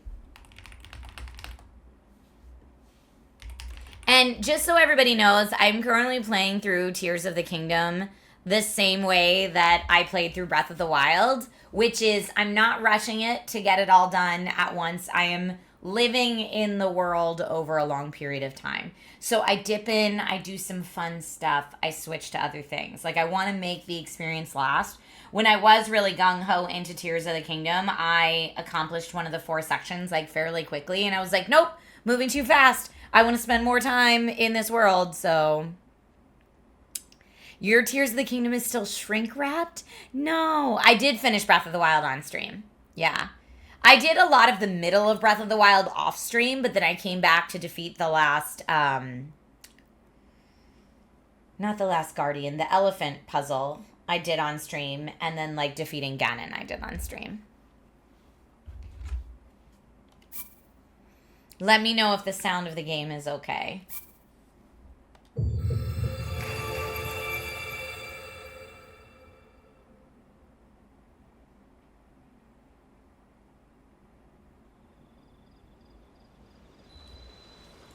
And just so everybody knows, I'm currently playing through Tears of the Kingdom the same way that I played through Breath of the Wild, which is I'm not rushing it to get it all done at once. I am living in the world over a long period of time. So I dip in, I do some fun stuff, I switch to other things. Like I want to make the experience last. When I was really gung-ho into Tears of the Kingdom, I accomplished one of the 4 sections like fairly quickly, and I was like, nope, moving too fast. I want to spend more time in this world, so... Your Tears of the Kingdom is still shrink-wrapped? No. I did finish Breath of the Wild on stream. Yeah. I did a lot of the middle of Breath of the Wild off stream, but then I came back to defeat the last, not the last Guardian, the elephant puzzle I did on stream, and then, like, defeating Ganon I did on stream. Let me know if the sound of the game is okay.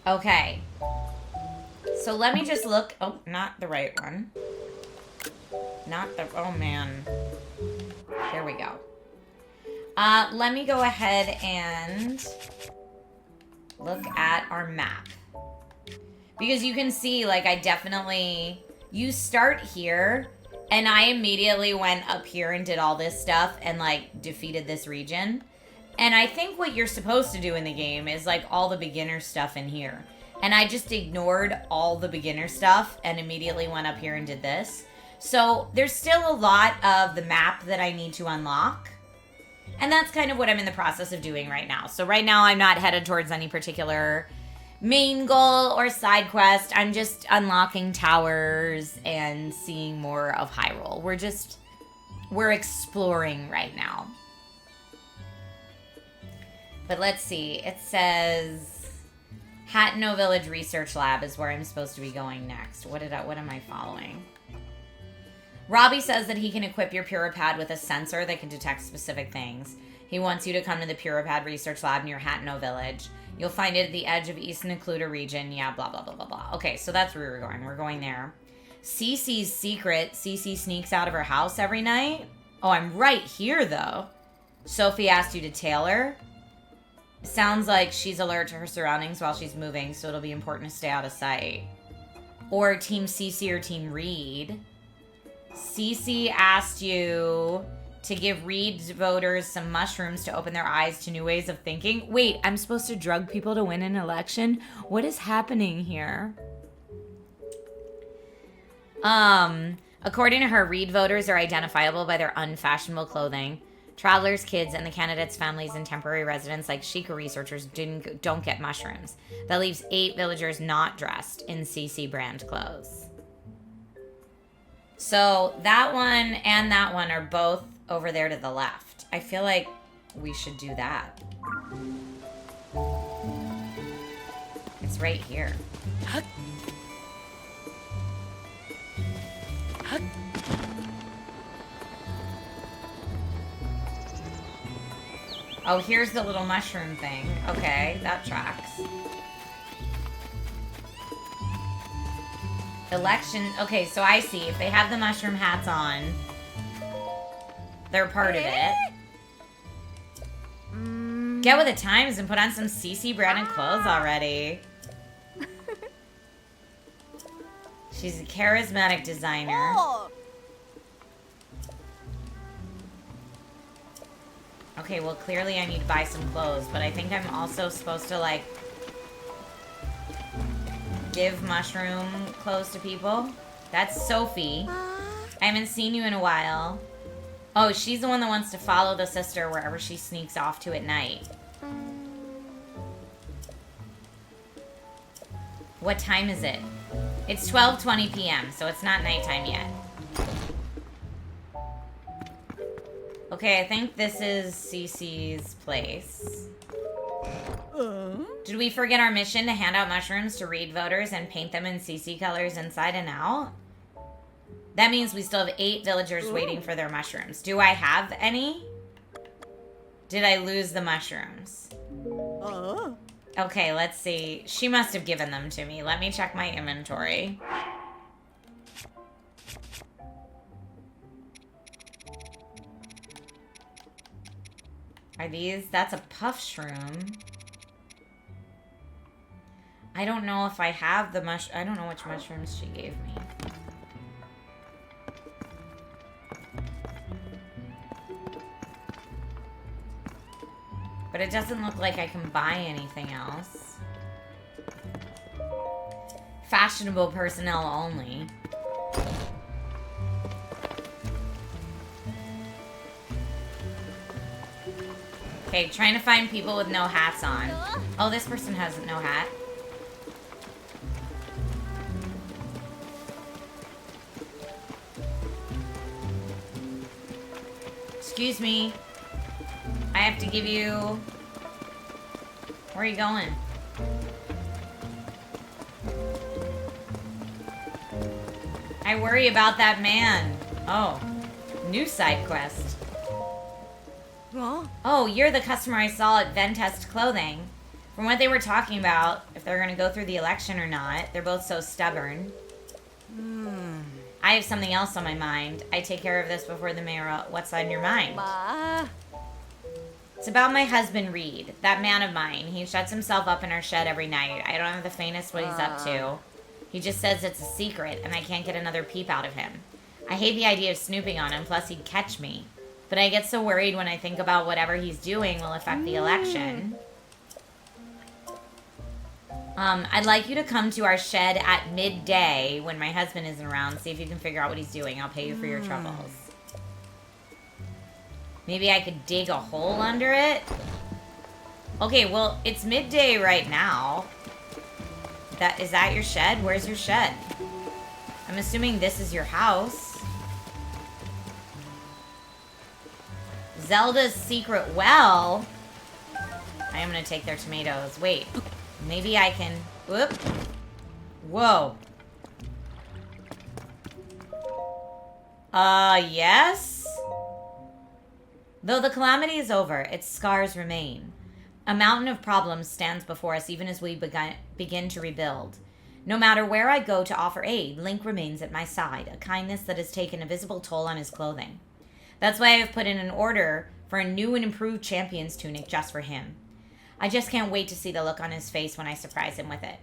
Okay. So let me just look. Oh, not the right one. Not the... Oh, man. There we go. Let me go ahead and look at our map. Because you can see, like, I definitely... You start here, and I immediately went up here and did all this stuff and, like, defeated this region. And I think what you're supposed to do in the game is, like, all the beginner stuff in here. And I just ignored all the beginner stuff and immediately went up here and did this. So there's still a lot of the map that I need to unlock. And that's kind of what I'm in the process of doing right now. So right now I'm not headed towards any particular main goal or side quest. I'm just unlocking towers and seeing more of Hyrule. We're exploring right now. But let's see. It says Hatno Village Research Lab is where I'm supposed to be going next. What am I following? Robbie says that he can equip your Puripad with a sensor that can detect specific things. He wants you to come to the Puripad Research Lab near Hatno Village. You'll find it at the edge of East Necluda region. Yeah, blah, blah, blah, blah, blah. Okay, so that's where we're going. We're going there. Cece's secret. Cece sneaks out of her house every night. Oh, I'm right here, though. Sophie asked you to tail her. Sounds like she's alert to her surroundings while she's moving, so it'll be important to stay out of sight. Or Team Cece or Team Reed. Cece asked you to give Reed's voters some mushrooms to open their eyes to new ways of thinking. Wait, I'm supposed to drug people to win an election? What is happening here? According to her, Reed voters are identifiable by their unfashionable clothing. Travelers, kids, and the candidates' families and temporary residents like Sheikah researchers don't get mushrooms. That leaves 8 villagers not dressed in CC brand clothes. So that one and that one are both over there to the left. I feel like we should do that. It's right here. Oh, here's the little mushroom thing. Okay, that tracks. Election. Okay, so I see. If they have the mushroom hats on, they're part of it. Get with the times and put on some CC branded clothes already. She's a charismatic designer. Okay, well, clearly I need to buy some clothes, but I think I'm also supposed to, like, give mushroom clothes to people. That's Sophie. I haven't seen you in a while. Oh, she's the one that wants to follow the sister wherever she sneaks off to at night. What time is it? It's 12:20 p.m., so it's not nighttime yet. Okay, I think this is Cece's place. Did we forget our mission to hand out mushrooms to Reed voters and paint them in CC colors inside and out? That means we still have 8 villagers waiting for their mushrooms. Do I have any? Did I lose the mushrooms? Okay, let's see. She must have given them to me. Let me check my inventory. Are these? That's a puff shroom. I don't know if I have the I don't know which mushrooms she gave me. But it doesn't look like I can buy anything else. Fashionable personnel only. Okay, trying to find people with no hats on. Oh, this person has no hat. Excuse me. I have to give you... Where are you going? I worry about that man. Oh. New side quest. Oh, you're the customer I saw at Ventest Clothing. From what they were talking about, if they're going to go through the election or not, they're both so stubborn. I have something else on my mind. I take care of this before the mayor. What's on your mind? It's about my husband, Reed. That man of mine. He shuts himself up in our shed every night. I don't have the faintest what he's up to. He just says it's a secret, and I can't get another peep out of him. I hate the idea of snooping on him, plus he'd catch me. But I get so worried when I think about whatever he's doing will affect the election. I'd like you to come to our shed at midday when my husband isn't around. See if you can figure out what he's doing. I'll pay you for your troubles. Maybe I could dig a hole under it? Okay, well, it's midday right now. Is that your shed? Where's your shed? I'm assuming this is your house. Zelda's secret well. I am gonna take their tomatoes. Wait. Maybe I can... Whoop. Whoa. Yes? Though the calamity is over, its scars remain. A mountain of problems stands before us even as we begin to rebuild. No matter where I go to offer aid, Link remains at my side, a kindness that has taken a visible toll on his clothing. That's why I have put in an order for a new and improved champion's tunic just for him. I just can't wait to see the look on his face when I surprise him with it.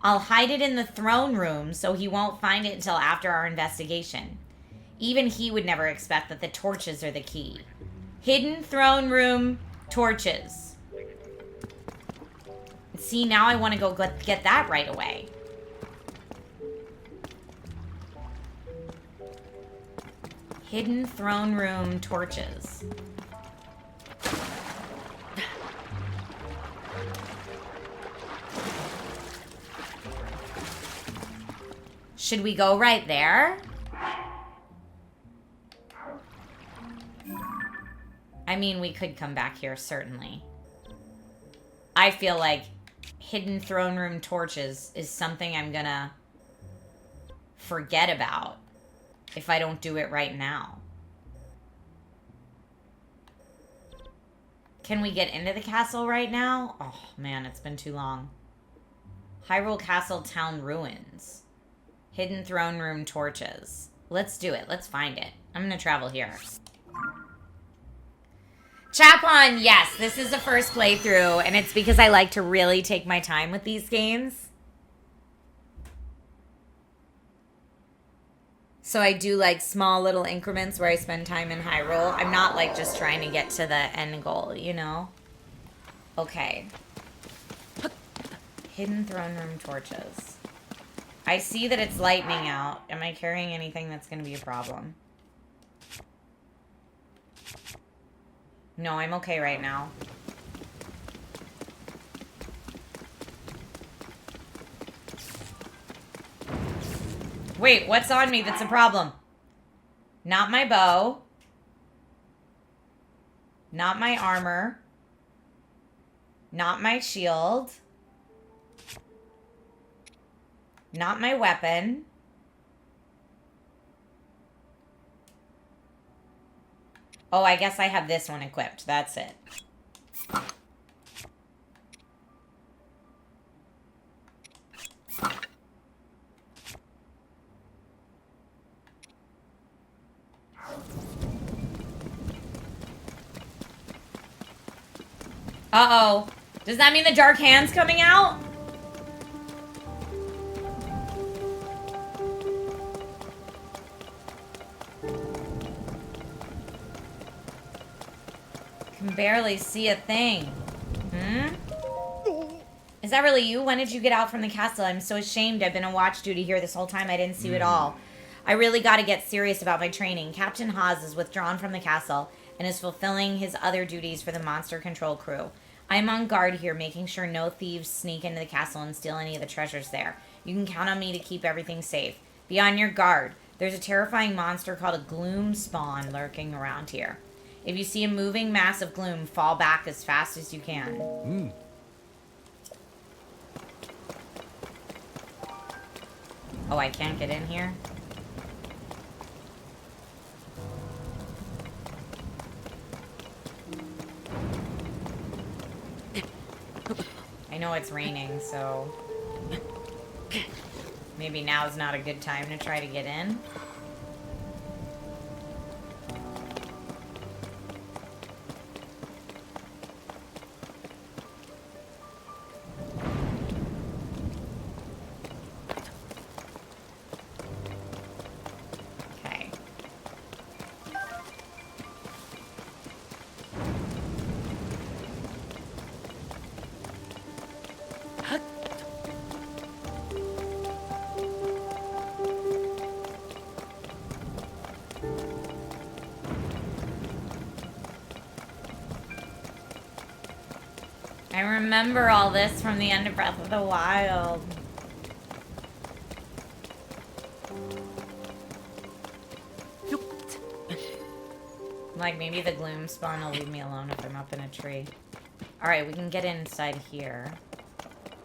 I'll hide it in the throne room so he won't find it until after our investigation. Even he would never expect that the torches are the key. Hidden throne room torches. See, now I want to go get that right away. Hidden throne room torches. Should we go right there? I mean, we could come back here, certainly. I feel like hidden throne room torches is something I'm gonna forget about if I don't do it right now. Can we get into the castle right now? Oh, man, it's been too long. Hyrule Castle Town Ruins. Hidden throne room torches. Let's do it. Let's find it. I'm gonna travel here. Chapon, yes, this is the first playthrough, and it's because I like to really take my time with these games. So I do like small little increments where I spend time in Hyrule. I'm not like just trying to get to the end goal, you know? Okay. Hidden throne room torches. I see that it's lightning out. Am I carrying anything that's going to be a problem? No, I'm okay right now. Wait, what's on me that's a problem? Not my bow. Not my armor. Not my shield. Not my weapon. Oh, I guess I have this one equipped. That's it. Uh-oh. Does that mean the dark hand's coming out? Can barely see a thing. Is that really you? When did you get out from the castle? I'm so ashamed. I've been on watch duty here this whole time. I didn't see you at all. I really got to get serious about my training. Captain Haas is withdrawn from the castle and is fulfilling his other duties for the monster control crew. I'm on guard here, making sure no thieves sneak into the castle and steal any of the treasures there. You can count on me to keep everything safe. Be on your guard. There's a terrifying monster called a gloom spawn lurking around here. If you see a moving mass of gloom, fall back as fast as you can. Oh, I can't get in here? I know it's raining, so maybe now's not a good time to try to get in. I remember all this from the end of Breath of the Wild. Like, maybe the gloom spawn will leave me alone if I'm up in a tree. Alright, we can get inside here.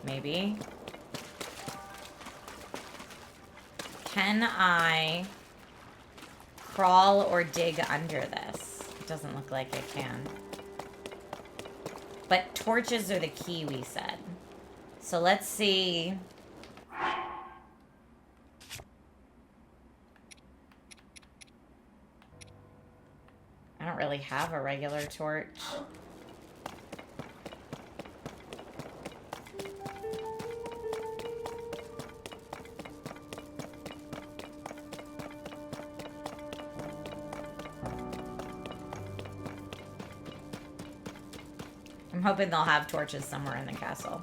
Maybe. Can I crawl or dig under this? It doesn't look like I can. But torches are the key, we said. So let's see. I don't really have a regular torch. I'm hoping they'll have torches somewhere in the castle.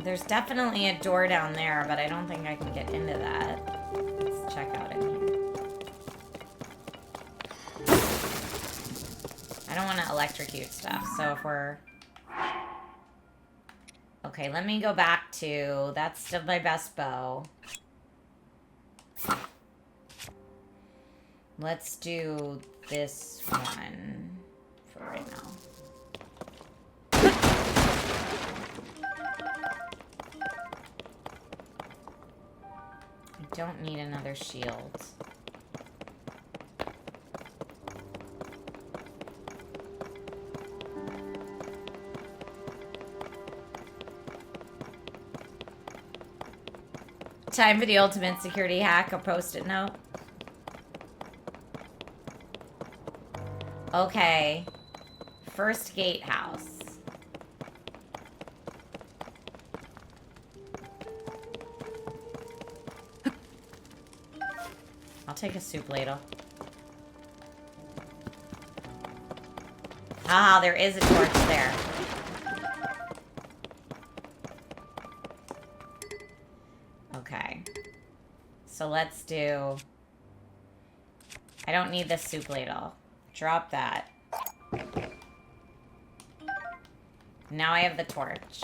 There's definitely a door down there, but I don't think I can get into that. Let's check out in here. I don't want to electrocute stuff, so if we're... Okay, let me go back to... That's still my best bow. Let's do this one for right now. I don't need another shield. Time for the ultimate security hack, a post-it note. Okay. First gatehouse. I'll take a soup ladle. Ah, there is a torch there. Okay. So let's do I don't need this soup ladle. Drop that. Now I have the torch.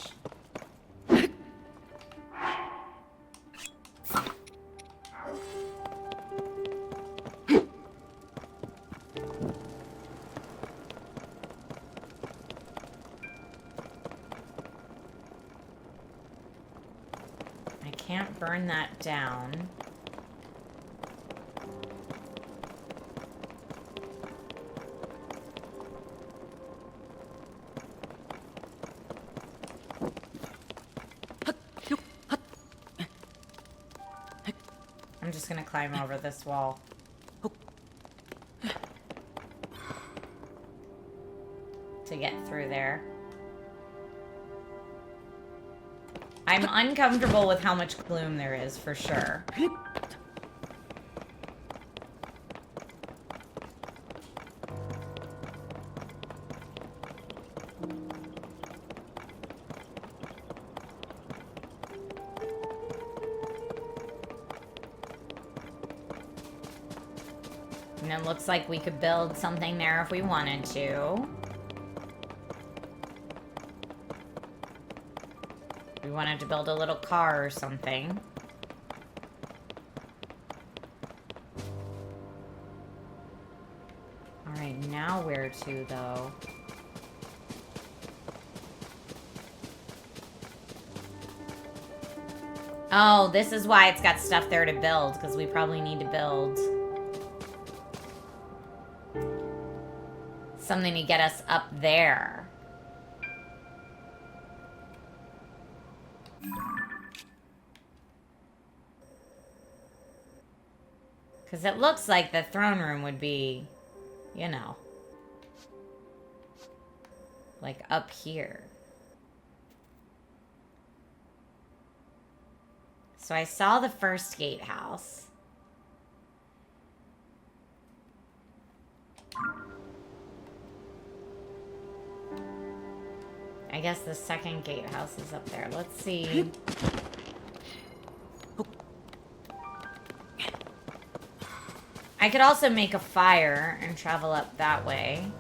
I can't burn that down. I'm just gonna climb over this wall. To get through there. I'm uncomfortable with how much gloom there is, for sure. And it looks like we could build something there if we wanted to. We wanted to build a little car or something. Alright, now where to, though? Oh, this is why it's got stuff there to build, because we probably need to build something to get us up there. Because it looks like the throne room would be, you know, like up here. So I saw the first gatehouse. I guess the second gatehouse is up there. Let's see. I could also make a fire and travel up that way.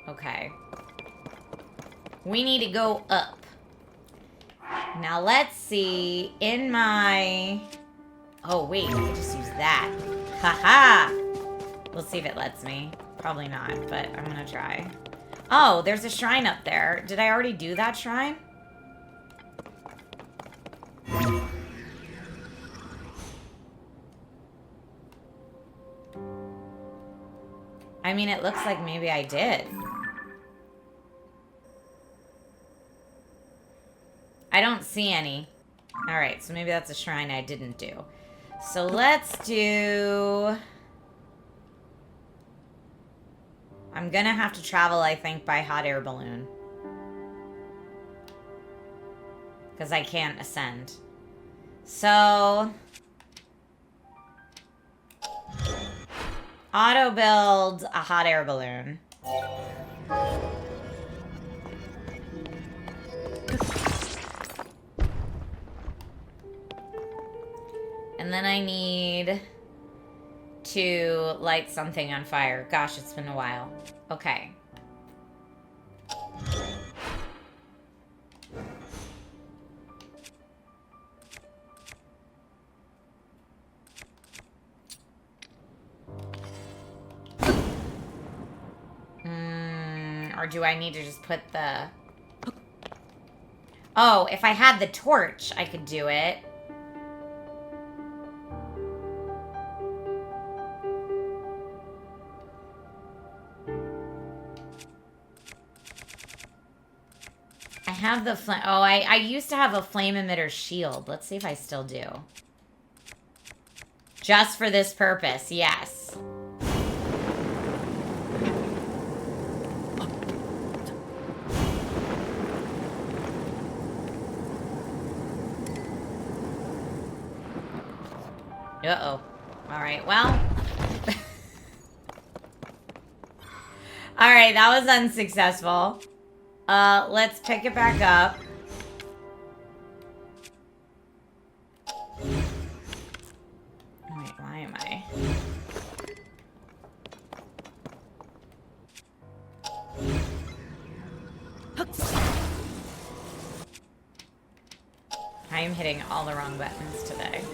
Okay. We need to go up. Now let's see. In my... Oh, wait. I can just use that. Haha! We'll see if it lets me. Probably not, but I'm gonna try. Oh, there's a shrine up there. Did I already do that shrine? I mean, it looks like maybe I did. I don't see any. Alright, so maybe that's a shrine I didn't do. So let's do... I'm gonna have to travel, I think, by hot air balloon. Because I can't ascend. So... auto build a hot air balloon. And then I need to light something on fire. Gosh, it's been a while. Okay. Or do I need to just put the... Oh, if I had the torch, I could do it. I have the flame... Oh, I used to have a flame emitter shield. Let's see if I still do. Just for this purpose, yes. Uh-oh. Alright, well. Alright, that was unsuccessful. Let's pick it back up. Wait, why am I? I am hitting all the wrong buttons today.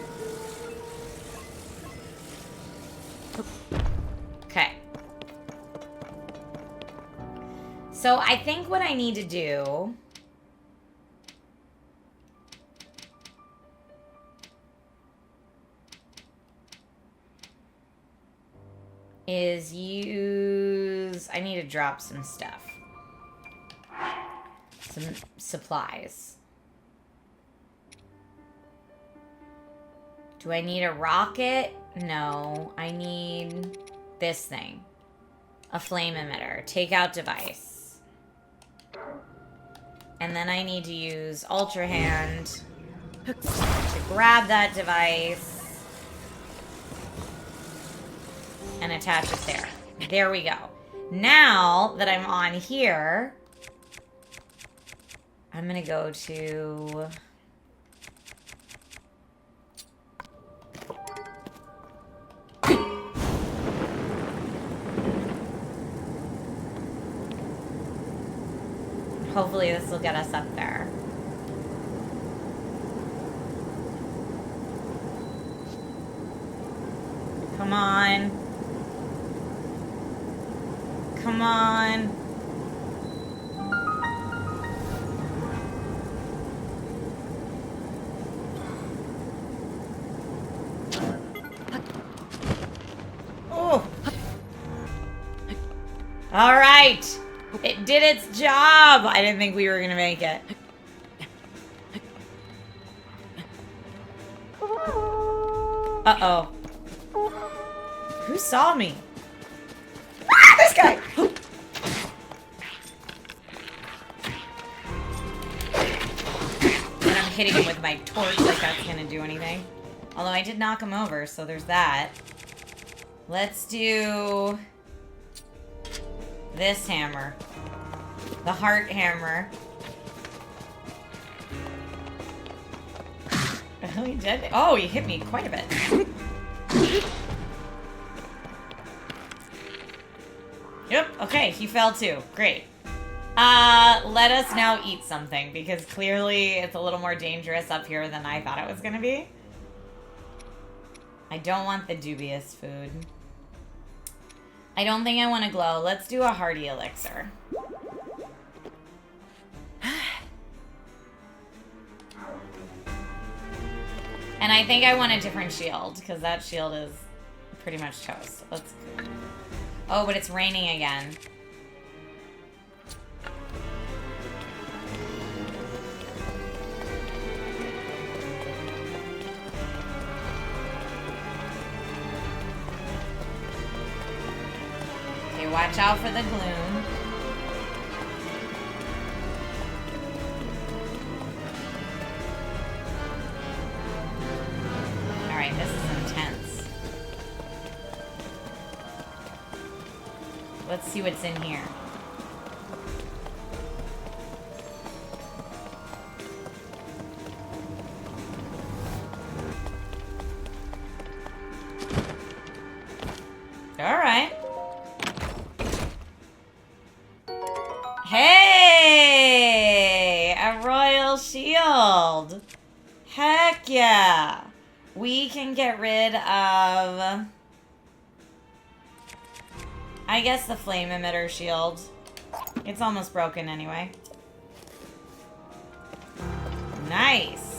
Okay. So I think what I need to do is use... I need to drop some stuff. Some supplies. Do I need a rocket? No. I need this thing. A flame emitter. Take out device. And then I need to use Ultra Hand to grab that device and attach it there. There we go. Now that I'm on here, I'm gonna go to... Hopefully this will get us up there. Come on. Come on. Oh. All right. It did its job. I didn't think we were going to make it. Uh-oh. Who saw me? Ah, this guy! And I'm hitting him with my torch like that's going to do anything. Although I did knock him over, so there's that. Let's do... this hammer. The heart hammer. Oh, he did. Oh, he hit me quite a bit. Yep, okay, he fell too. Great. Let us now eat something, because clearly it's a little more dangerous up here than I thought it was gonna be. I don't want the dubious food. I don't think I want to glow. Let's do a hearty elixir. And I think I want a different shield, because that shield is pretty much toast. Let's... Oh, but it's raining again. Okay, watch out for the gloom. Alright, this is intense. Let's see what's in here. Alright. Hey! A royal shield! Heck yeah! We can get rid of... I guess the flame emitter shield. It's almost broken anyway. Nice!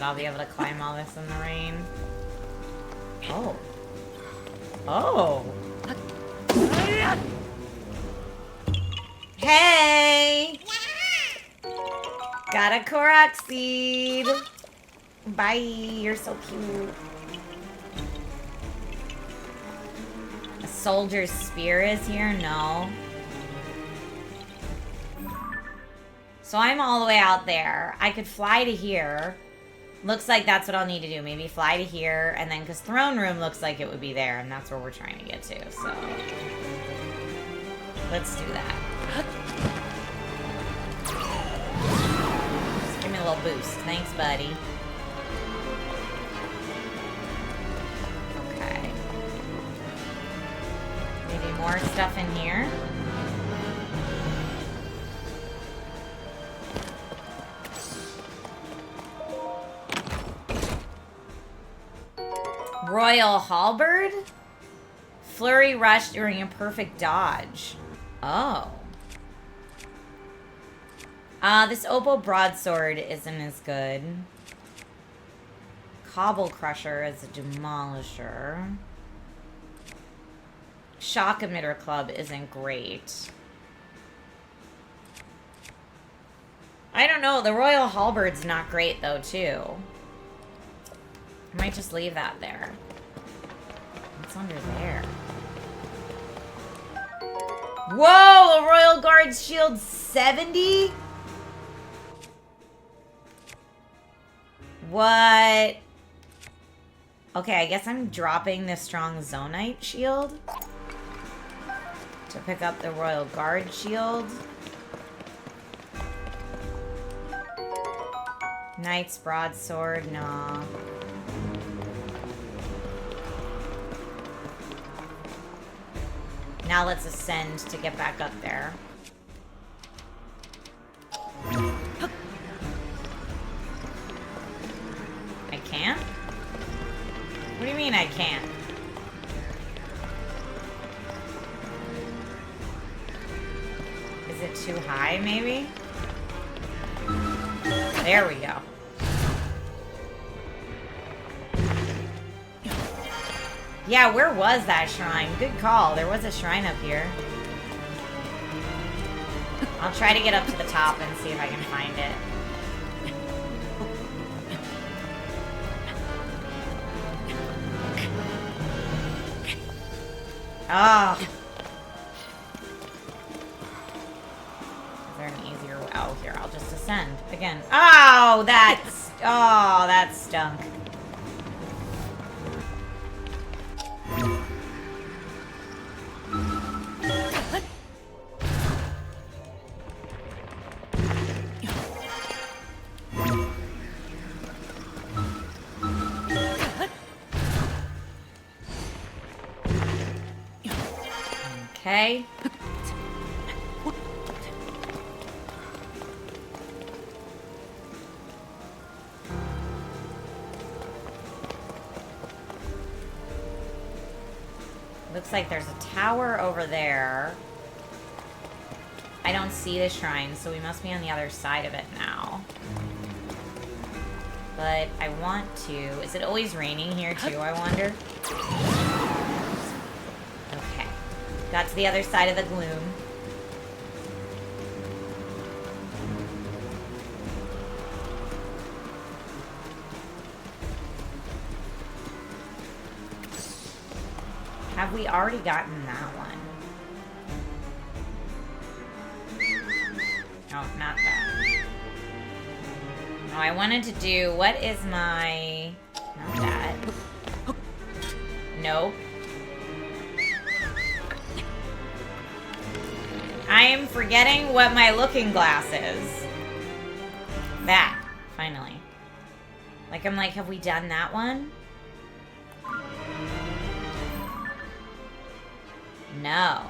I'll be able to climb all this in the rain. Oh. Oh. Hey! Got a Korok seed. Bye. You're so cute. A soldier's spear is here? No. So I'm all the way out there. I could fly to here. Looks like that's what I'll need to do. Maybe fly to here, and then, because throne room looks like it would be there, and that's where we're trying to get to, so. Let's do that. Just give me a little boost. Thanks, buddy. Okay. Maybe more stuff in here. Royal Halberd? Flurry rush during a perfect dodge. Oh. This Opal broadsword isn't as good. Cobble Crusher is a demolisher. Shock Emitter Club isn't great. I don't know. The Royal Halberd's not great, though, too. I might just leave that there. What's under there? Whoa! A Royal Guard's Shield 70? What? Okay, I guess I'm dropping the Strong Zonite Shield to pick up the Royal Guard Shield. Knight's Broadsword, nah. Now let's ascend to get back up there. I can't? What do you mean I can't? Is it too high, maybe? There we go. Yeah, where was that shrine? Good call. There was a shrine up here. I'll try to get up to the top and see if I can find it. Oh. Is there an easier way? Oh, here, I'll just ascend again. Oh, that's... Oh, that stunk. Okay. Looks like there's a tower over there. I don't see the shrine, so we must be on the other side of it now. But I want to... Is it always raining here too, I wonder? Okay. Got to the other side of the gloom. Have we already gotten that one? Oh, not that. No, I wanted to do... What is my... Not that. Nope. I am forgetting what my looking glass is. That. Finally. Like, I'm like, have we done that one? No.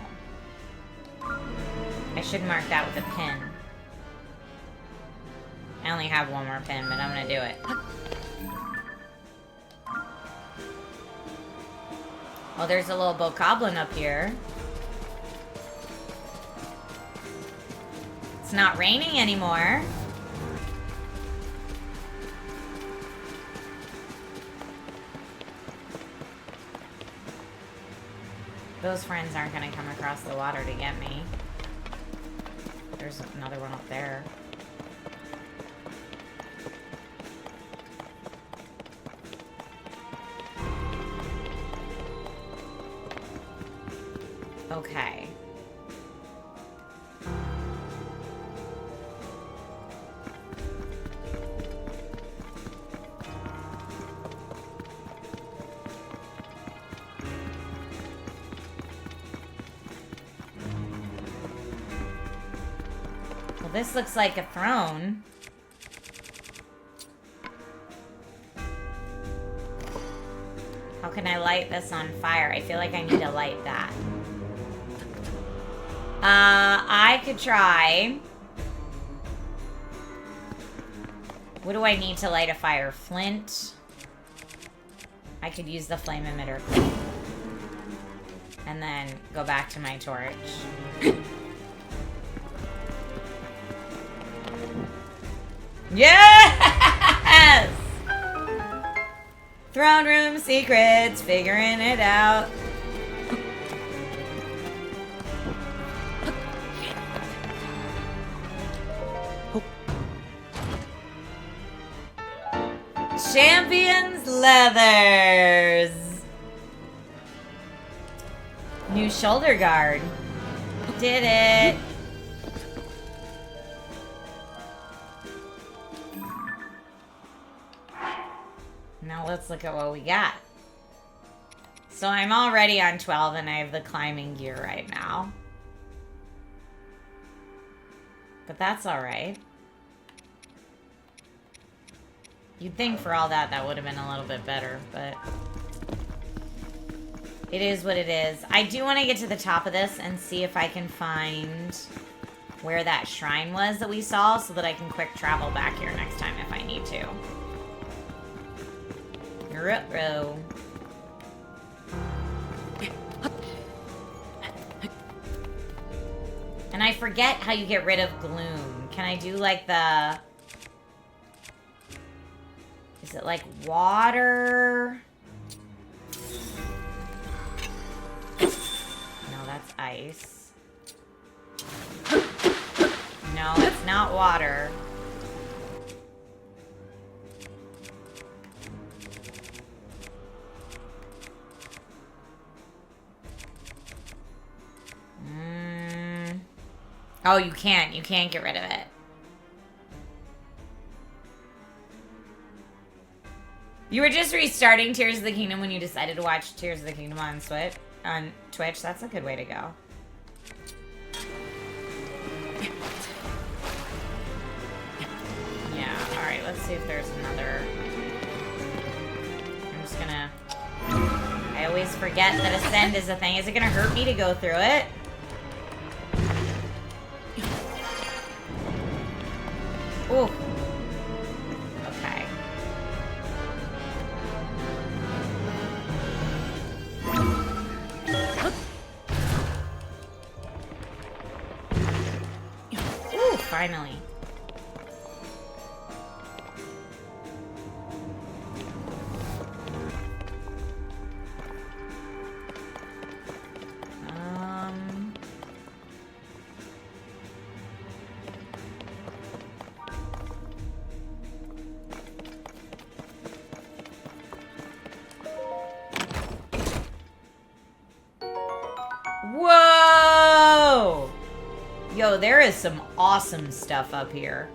I should mark that with a pin. I only have one more pin, but I'm gonna do it. Oh, there's a little bokoblin up here. It's not raining anymore. Those friends aren't gonna come across the water to get me. There's another one up there. Okay. Well, this looks like a throne. How can I light this on fire? I feel like I need to light that. I could try. What do I need to light a fire? Flint. I could use the flame emitter. And then go back to my torch. Yes! Throne room secrets, figuring it out. Champions leathers. New shoulder guard. Did it. Now let's look at what we got. So I'm already on 12 and I have the climbing gear right now. But that's alright. You'd think for all that, that would have been a little bit better, but it is what it is. I do want to get to the top of this and see if I can find where that shrine was that we saw so that I can quick travel back here next time if I need to. Ruh-roh. And I forget how you get rid of gloom. Can I do like the... Is it like water? No, that's ice. No, it's not water. Oh, you can't. You can't get rid of it. You were just restarting Tears of the Kingdom when you decided to watch Tears of the Kingdom on Twitch. That's a good way to go. Yeah, alright, let's see if there's another. I'm just gonna... I always forget that Ascend is a thing. Is it gonna hurt me to go through it? Ooh. Okay. Ooh, finally. Whoa! Yo, there is some awesome stuff up here.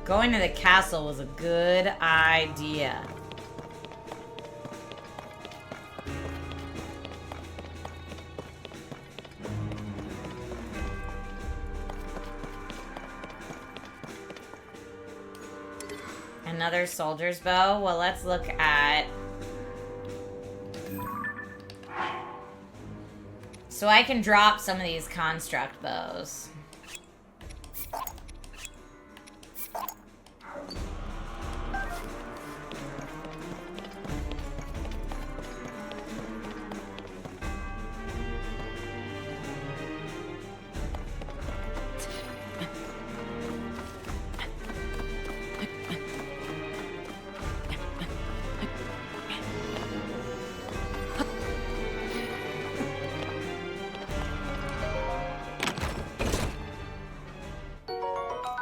Going to the castle was a good idea. Another soldier's bow. Well, let's look at... So I can drop some of these construct bows.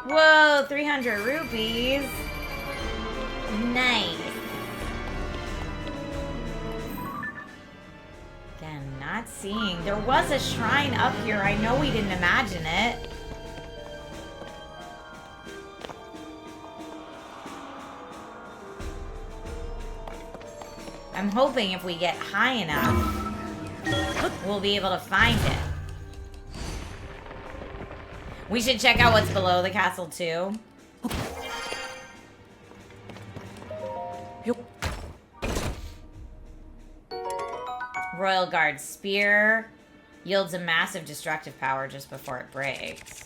Whoa, 300 rupees. Nice. seeing? There was a shrine up here. I know we didn't imagine it. I'm hoping if we get high enough, we'll be able to find it. We should check out what's below the castle, too. Royal Guard Spear yields a massive destructive power just before it breaks.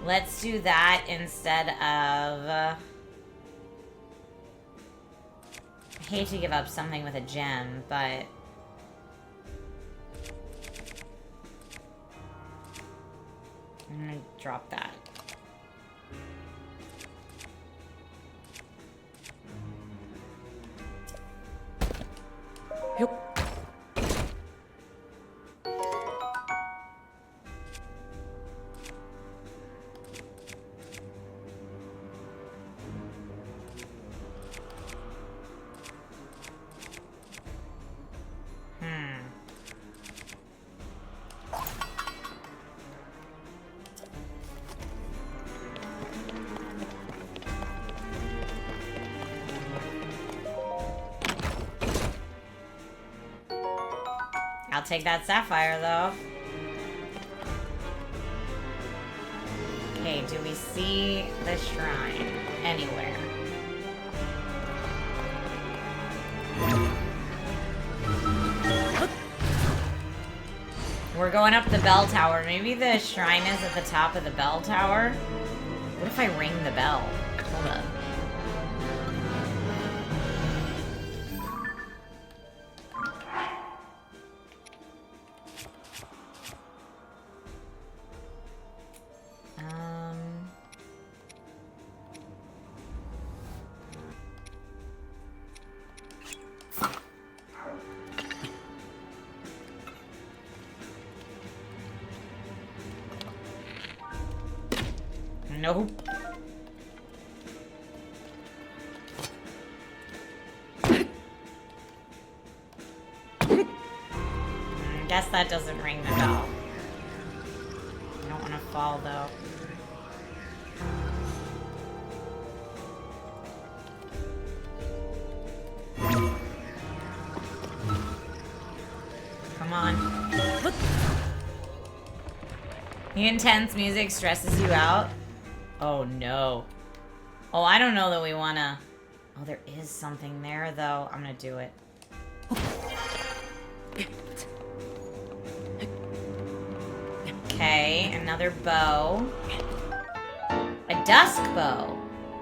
Let's do that instead of... I hate to give up something with a gem, but... I'm gonna drop that. I'll take that sapphire, though. Okay, do we see the shrine anywhere? We're going up the bell tower. Maybe the shrine is at the top of the bell tower? What if I ring the bell? Hold up. Nope. Guess that doesn't ring the bell. I don't want to fall, though. Come on. The intense music stresses you out? Oh, no. Oh, I don't know that we want to... Oh, there is something there, though. I'm going to do it. Okay, another bow. A dusk bow.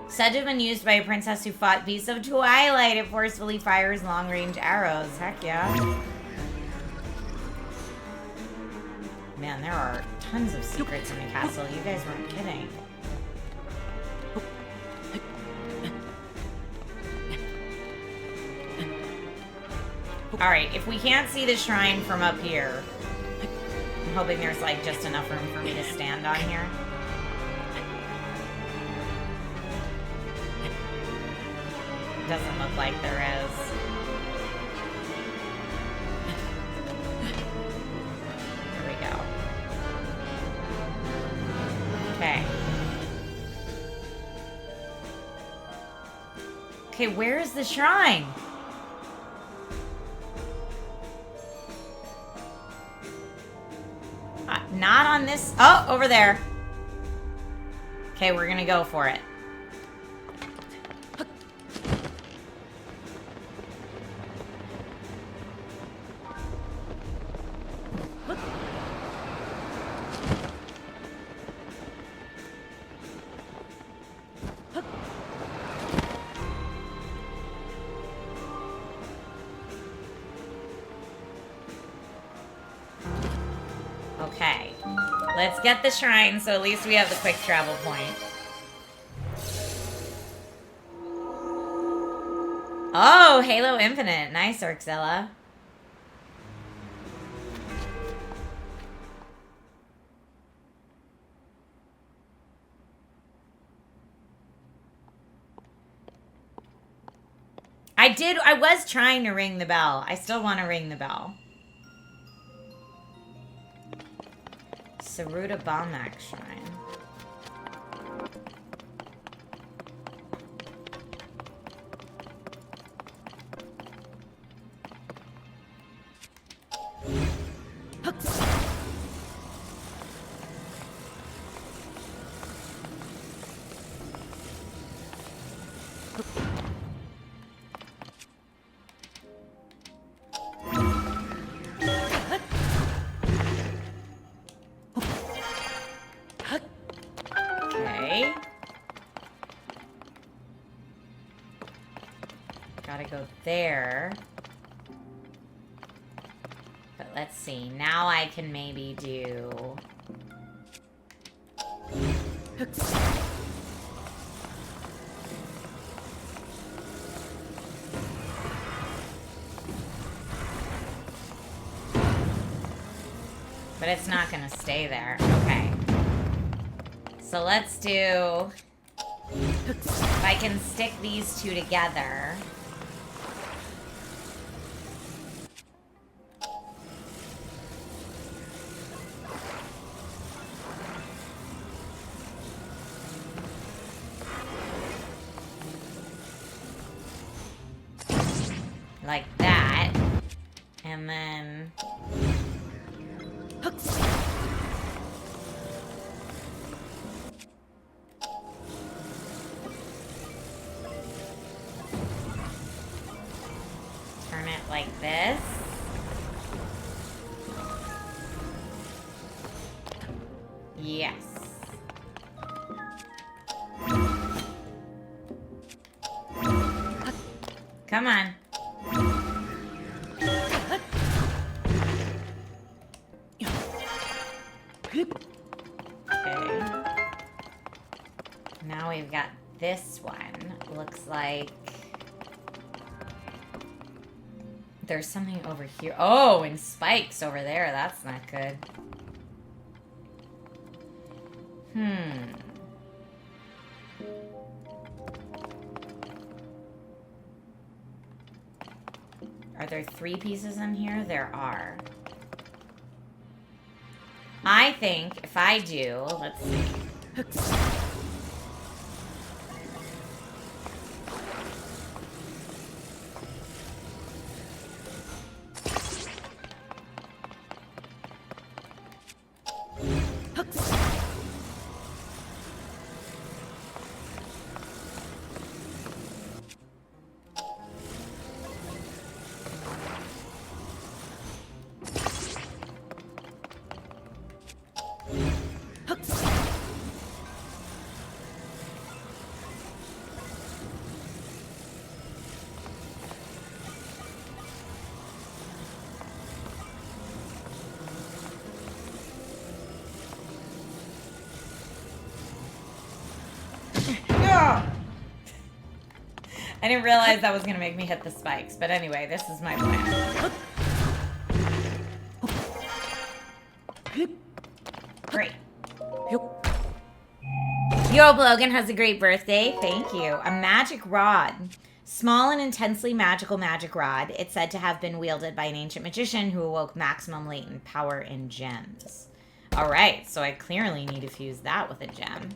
Said to have been used by a princess who fought beasts of twilight. It forcefully fires long-range arrows. Heck yeah. Man, there are tons of secrets in the castle. You guys weren't kidding. Alright, if we can't see the shrine from up here, I'm hoping there's like just enough room for me to stand on here. Doesn't look like there is. There we go. Okay. Okay, where is the shrine? Not on this. Oh, over there. Okay, we're gonna go for it. Okay. Let's get the shrine, so at least we have the quick travel point. Oh, Halo Infinite. Nice, Orxella. I did I was trying to ring the bell. I still want to ring the bell. Saruta Balmak Shrine. Okay. Gotta go there. But let's see. Now I can maybe do... But it's not gonna stay there. Okay. So let's do... If I can stick these two together... Like that. And then... Turn it like this. Yes. Come on. Okay. Now we've got this one. Looks like there's something over here. Oh, and spikes over there. That's not good. Are there 3 pieces in here? There are. I think if I do, let's see. I didn't realize that was going to make me hit the spikes. But anyway, this is my plan. Great. Yo, Logan has a great birthday. Thank you. A magic rod. Small and intensely magical magic rod. It's said to have been wielded by an ancient magician who awoke maximum latent power in gems. All right, so I clearly need to fuse that with a gem.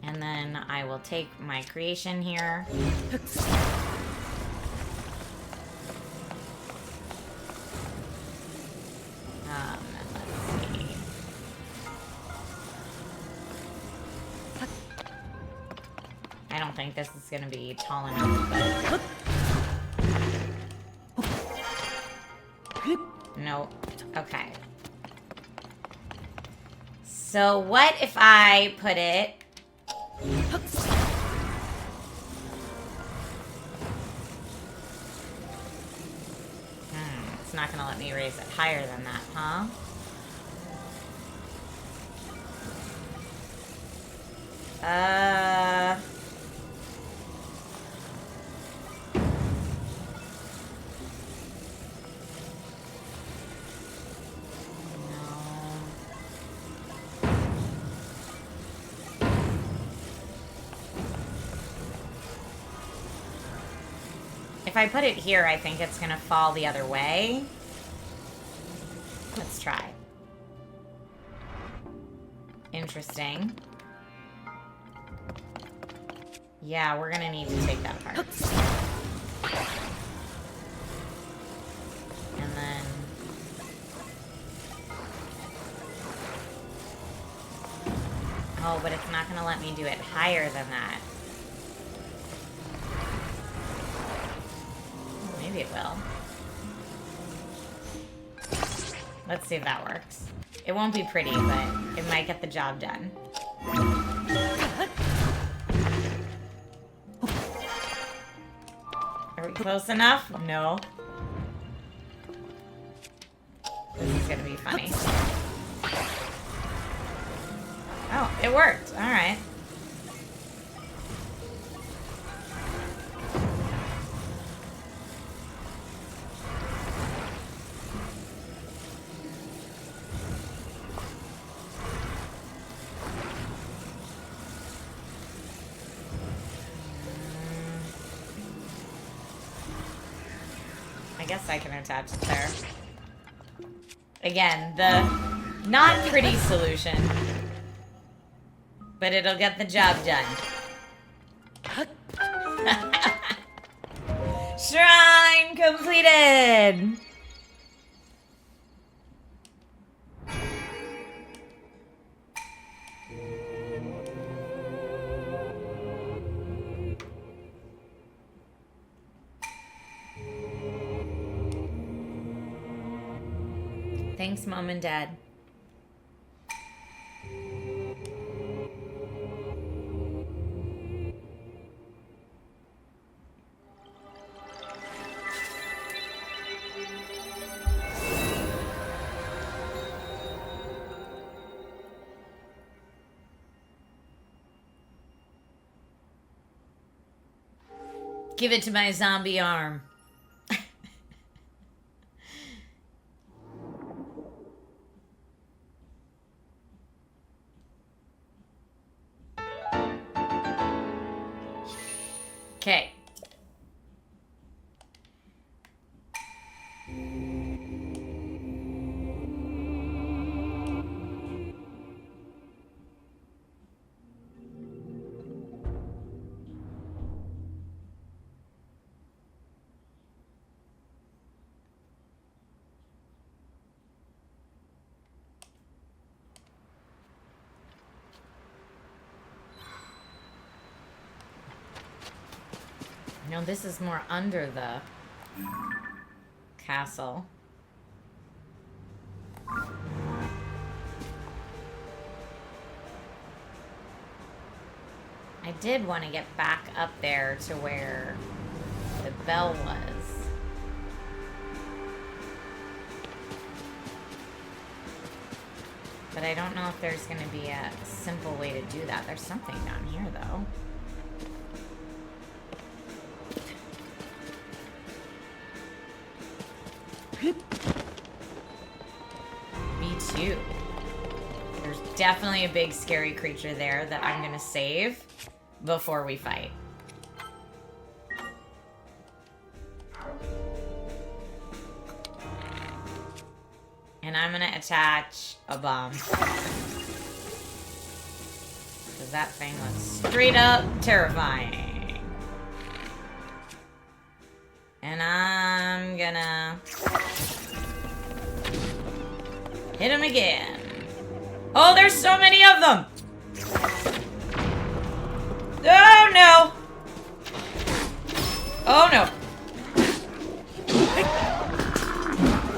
And then I will take my creation here. Let's see. I don't think this is going to be tall enough, but... Nope. Okay. So what if I put it... It's not gonna let me raise it higher than that, huh? I put it here, I think it's gonna fall the other way. Let's try. Interesting. Yeah, we're gonna need to take that apart. And then... Oh, but it's not gonna let me do it higher than that. Maybe it will. Let's see if that works. It won't be pretty, but it might get the job done. Are we close enough? No. This is gonna be funny. Oh, it worked. All right. I guess I can attach it there. Again, the not pretty solution. But it'll get the job done. Shrine completed! Thanks, Mom and Dad. Give it to my zombie arm. Okay. No, this is more under the castle. I did want to get back up there to where the bell was. But I don't know if there's going to be a simple way to do that. There's something down here, though. B2. There's definitely a big scary creature there that I'm gonna save before we fight. And I'm gonna attach a bomb. Because that thing looks straight up terrifying. And I'm gonna hit him again. Oh, there's so many of them! Oh, no! Oh, no.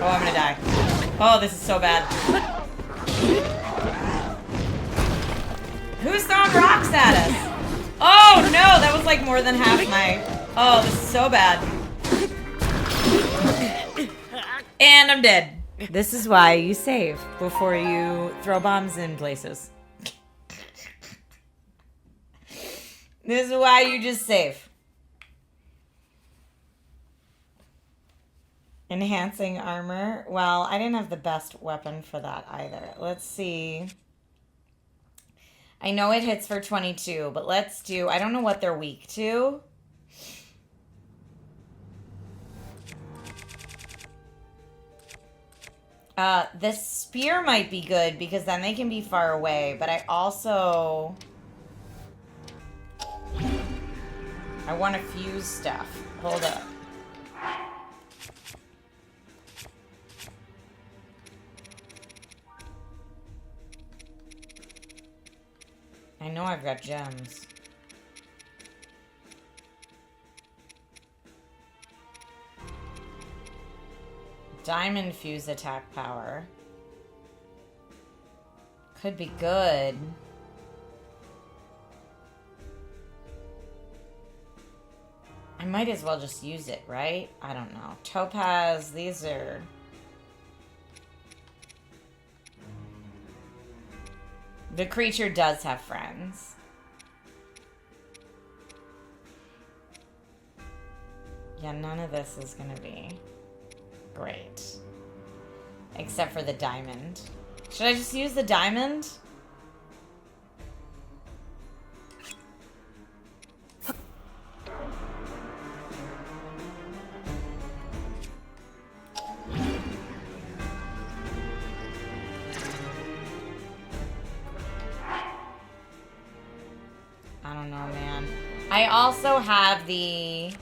Oh, I'm gonna die. Oh, this is so bad. Who's throwing rocks at us? Oh, no! That was like more than half my... Oh, this is so bad. And I'm dead. This is why you save before you throw bombs in places. This is why you just save. Enhancing armor. Well, I didn't have the best weapon for that either. Let's see. I know it hits for 22, but let's do... I don't know what they're weak to. This spear might be good because then they can be far away, but I also... I want to fuse stuff. Hold up. I know I've got gems. Diamond fuse attack power. Could be good. I might as well just use it, right? I don't know. Topaz, these are... The creature does have friends. Yeah, none of this is gonna be great. Except for the diamond. Should I just use the diamond? I don't know, man. I also have the...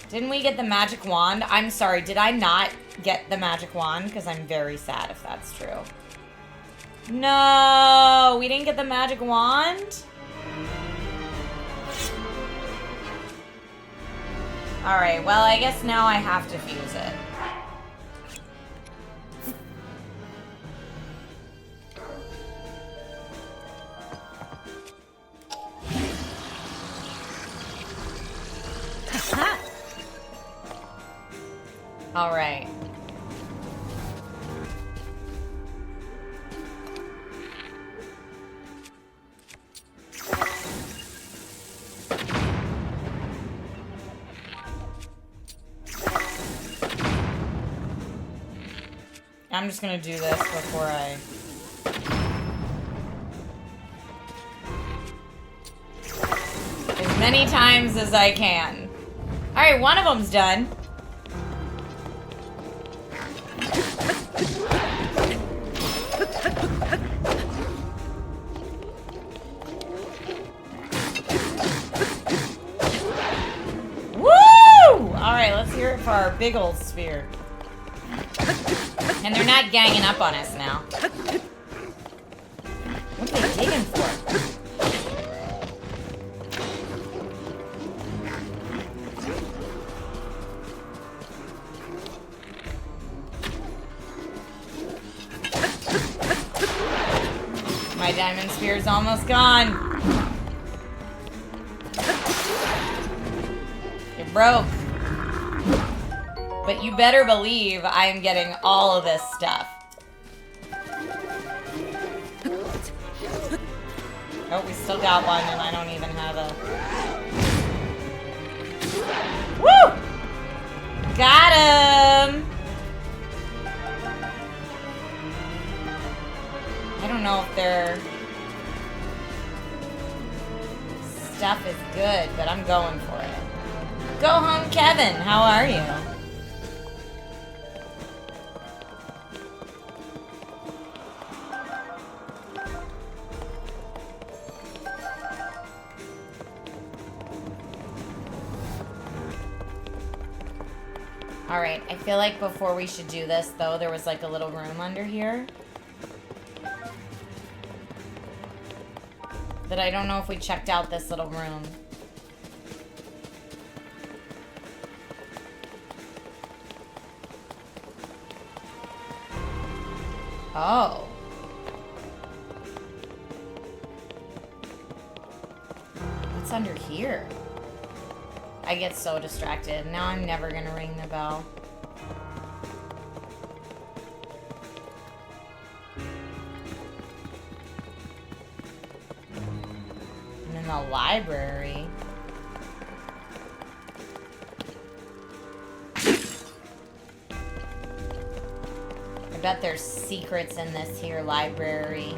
Didn't we get the magic wand? I'm sorry, did I not get the magic wand? Because I'm very sad if that's true. No, we didn't get the magic wand? Alright, well, I guess now I have to fuse it. All right. I'm just gonna do this before I... As many times as I can. All right, one of them's done. For our big old spear. And they're not ganging up on us now. What are they digging for? My diamond spear's almost gone. It broke. But you better believe I am getting all of this stuff. Oh, we still got one and I don't even have a... Woo! Got him! I don't know if their stuff is good, but I'm going for it. Go home, Kevin. How are you? Alright, I feel like before we should do this, though, there was like a little room under here. That I don't know if we checked out this little room. Oh. What's under here? I get so distracted. Now I'm never gonna ring the bell. I'm in the library. I bet there's secrets in this here library.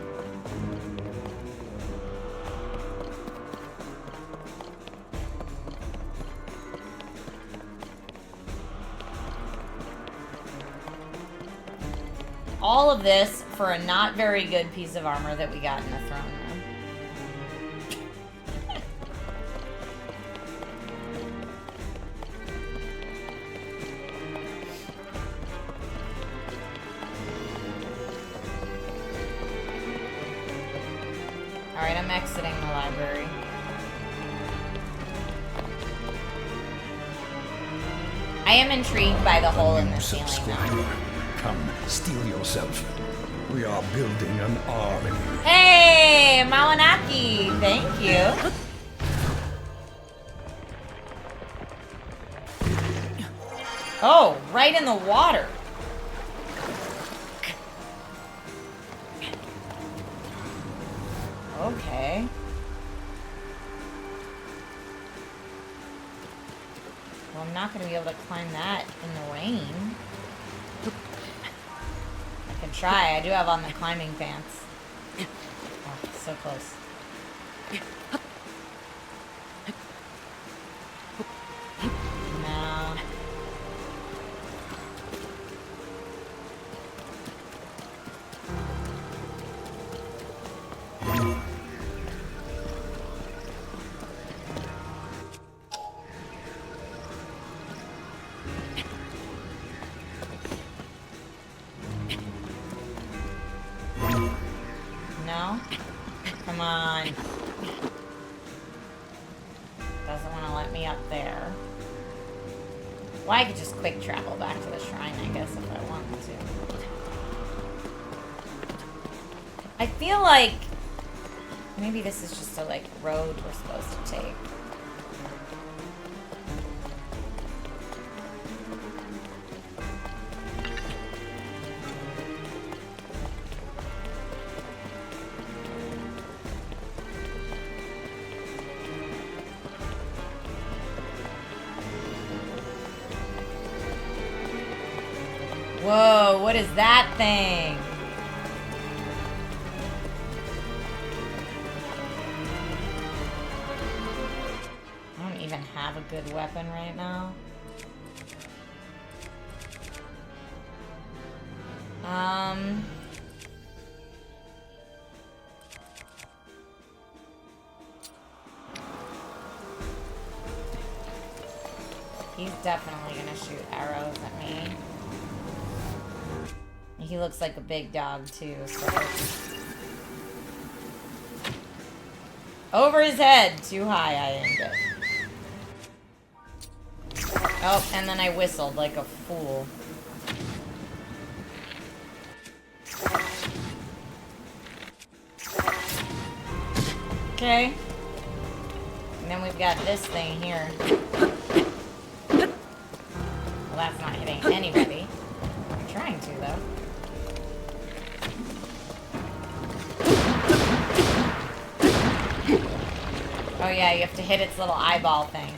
all of this for a not very good piece of armor that we got in the throne room. Alright, I'm exiting the library. I am intrigued by the hole in the ceiling. Come, steel yourself. We are building an army. Hey, Mawanaki! Thank you. Oh, right in the water. Okay. Well, I'm not going to be able to climb that in the rain. I can try. I do have on the climbing pants. Oh, so close. No. No? Come on. Doesn't want to let me up there. Well, I could just quick travel back to the shrine, I guess, if I wanted to. I feel like maybe this is just a, like, road we're supposed to take. Whoa, what is that thing? I don't even have a good weapon right now. He's definitely gonna shoot arrows at me. He looks like a big dog, too, so... Over his head! Too high, I aimed it. Oh, and then I whistled like a fool. Okay. And then we've got this thing here. Well, that's not hitting anybody. I'm trying to, though. Oh yeah, you have to hit its little eyeball thing.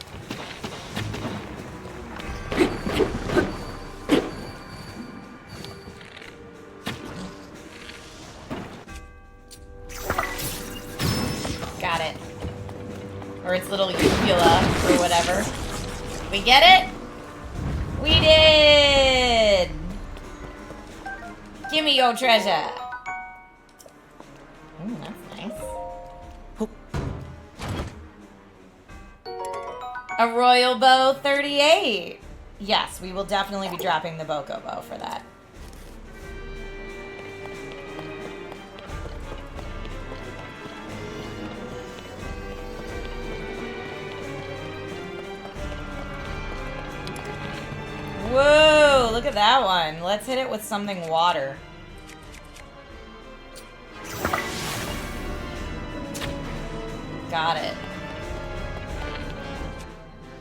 Got it. Or its little uvula, or whatever. We get it? We did! Give me your treasure! Ooh, that's nice. A royal bow 38. Yes, we will definitely be dropping the Boko bow for that. Whoa, look at that one. Let's hit it with something water. Got it.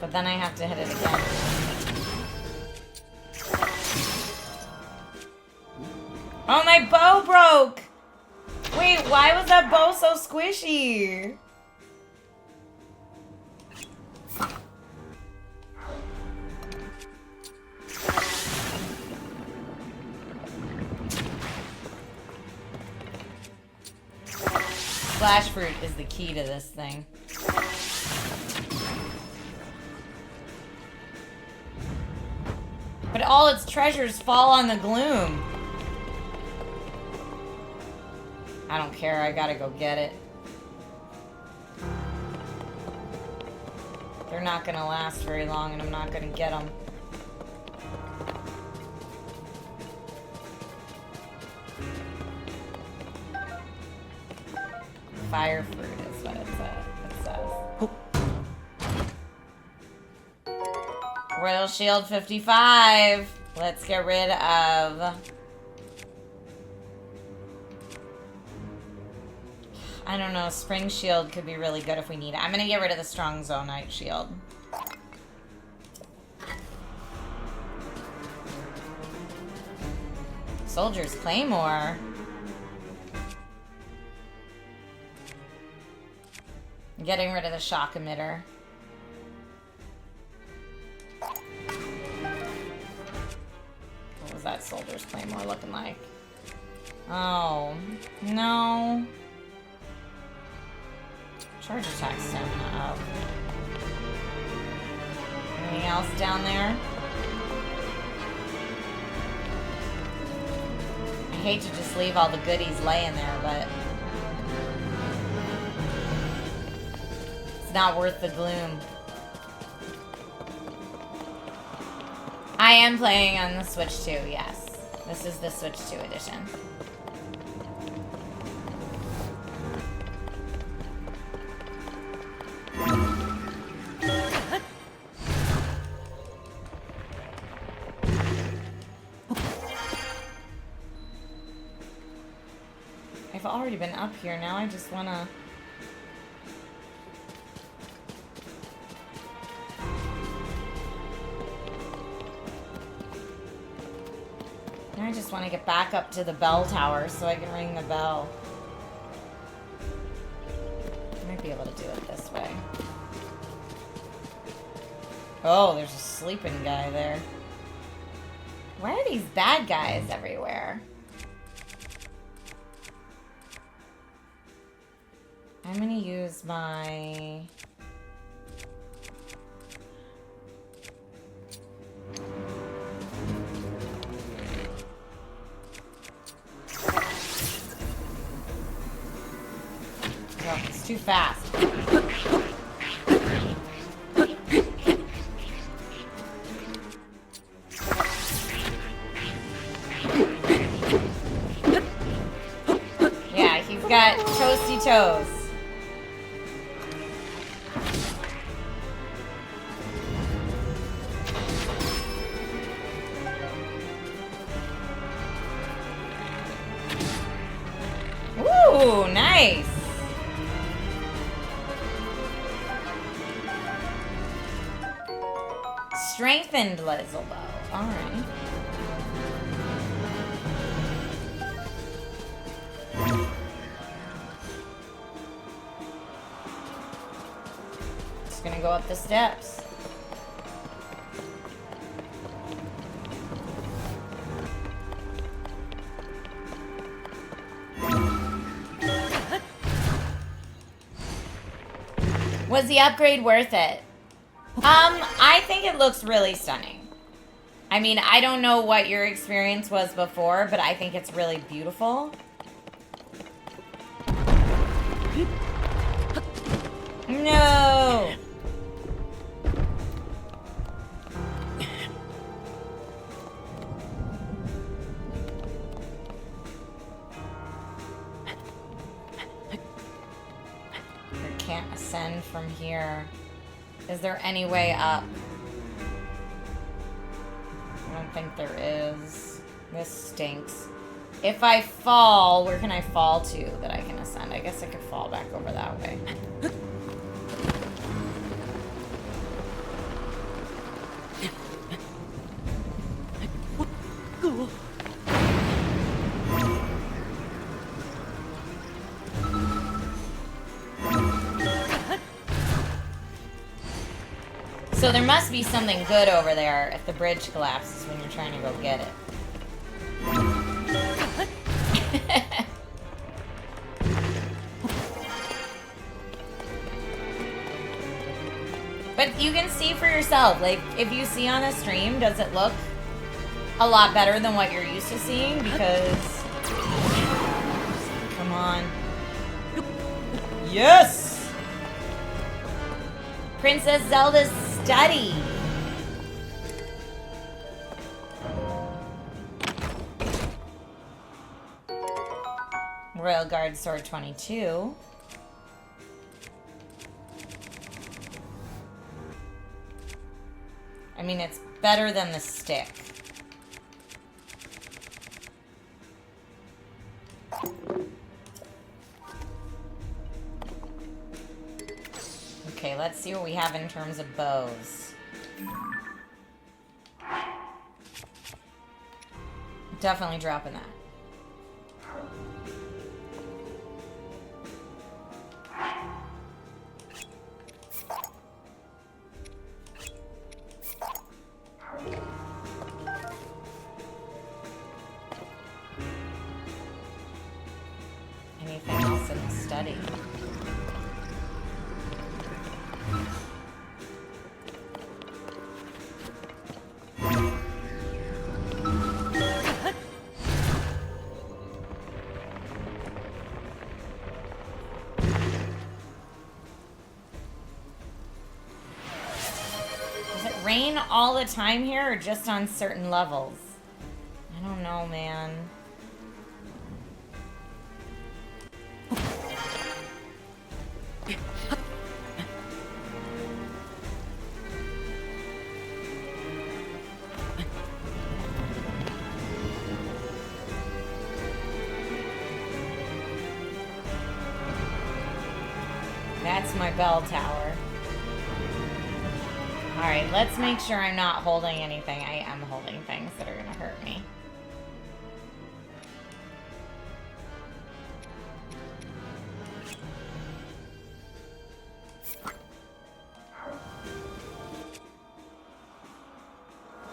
But then I have to hit it again. Oh, my bow broke! Wait, why was that bow so squishy? Splash fruit is the key to this thing. But all its treasures fall on the gloom. I don't care. I gotta go get it. They're not gonna last very long, and I'm not gonna get them. Fire fruit is what it says. Royal Shield 55. Let's get rid of... I don't know, Spring Shield could be really good if we need it. I'm gonna get rid of the Strong Zonite Shield. Soldier's Claymore. Getting rid of the Shock Emitter. What was that Soldier's Claymore looking like? Oh, no. Charge attack stamina up. Anything else down there? I hate to just leave all the goodies laying there, but it's not worth the gloom. I am playing on the Switch 2, yes. This is the Switch 2 edition. I've already been up here, now I just wanna... Now I just want to get back up to the bell tower so I can ring the bell. I might be able to do it this way. Oh, there's a sleeping guy there. Why are these bad guys everywhere? I'm gonna use my... Oh, it's too fast. Yeah, he's got toasty toes. Ooh, nice. Strengthened Lizzlebow. Alright. Just gonna go up the steps. Was the upgrade worth it? I think it looks really stunning. I mean, I don't know what your experience was before, but I think it's really beautiful. No! I can't ascend from here. Is there any way up? I don't think there is. This stinks. If I fall, where can I fall to that I can ascend? I guess I could fall back over that way. So there must be something good over there if the bridge collapses when you're trying to go get it. But you can see for yourself, like, if you see on the stream, does it look a lot better than what you're used to seeing? Because Come on. Yes! Princess Zelda's study. Royal Guard Sword 22. I mean, it's better than the stick. Okay, let's see what we have in terms of bows. Definitely dropping that. Anything else in the study? Does it rain all the time here or just on certain levels? I don't know, man. That's my bell tower. Alright, let's make sure I'm not holding anything. I am holding things that are gonna hurt me.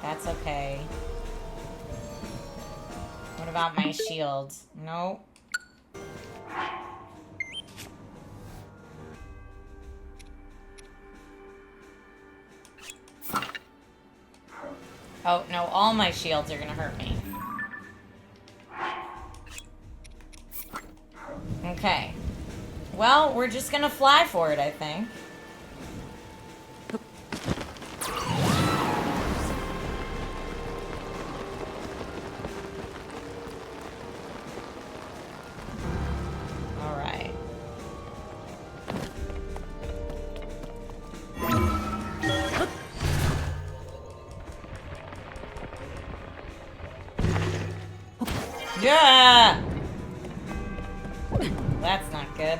That's okay. What about my shield? Nope. Oh, no, all my shields are gonna hurt me. Okay. Well, we're just gonna fly for it, I think. Alright. Yeah! That's not good.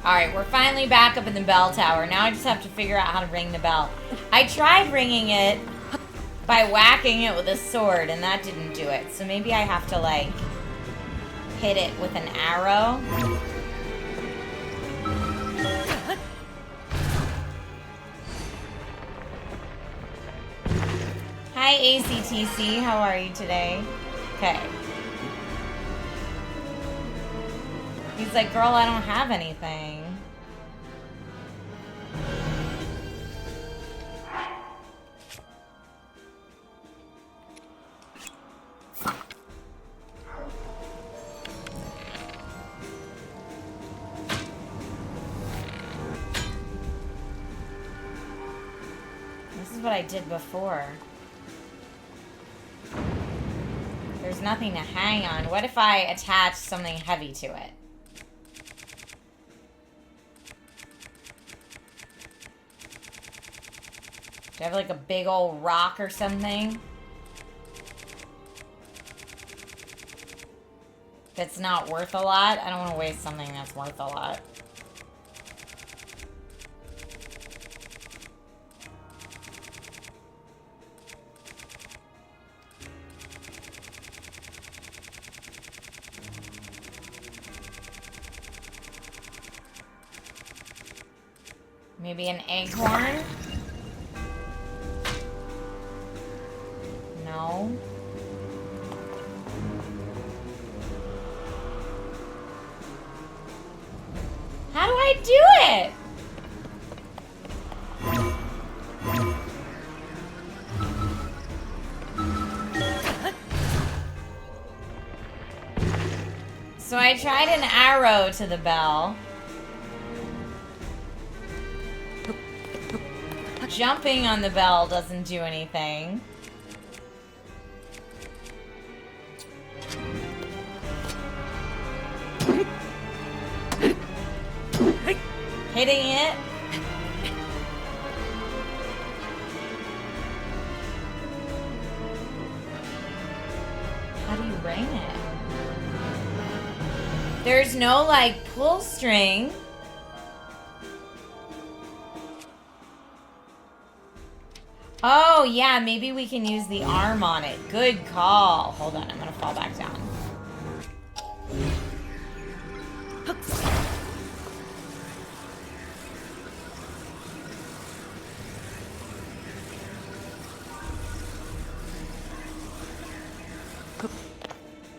Alright, we're finally back up in the bell tower. Now I just have to figure out how to ring the bell. I tried ringing it by whacking it with a sword, and that didn't do it. So maybe I have to, like, hit it with an arrow. Hi, ACTC. How are you today? Okay. He's like, girl, I don't have anything. This is what I did before. There's nothing to hang on. What if I attach something heavy to it? Do I have like a big old rock or something? That's not worth a lot? I don't want to waste something that's worth a lot. Maybe an acorn? No. How do I do it? So I tried an arrow to the bell. Jumping on the bell doesn't do anything. Hitting it. How do you ring it? There's no, like, pull string. Oh, yeah, maybe we can use the arm on it. Good call. Hold on, I'm gonna fall back down.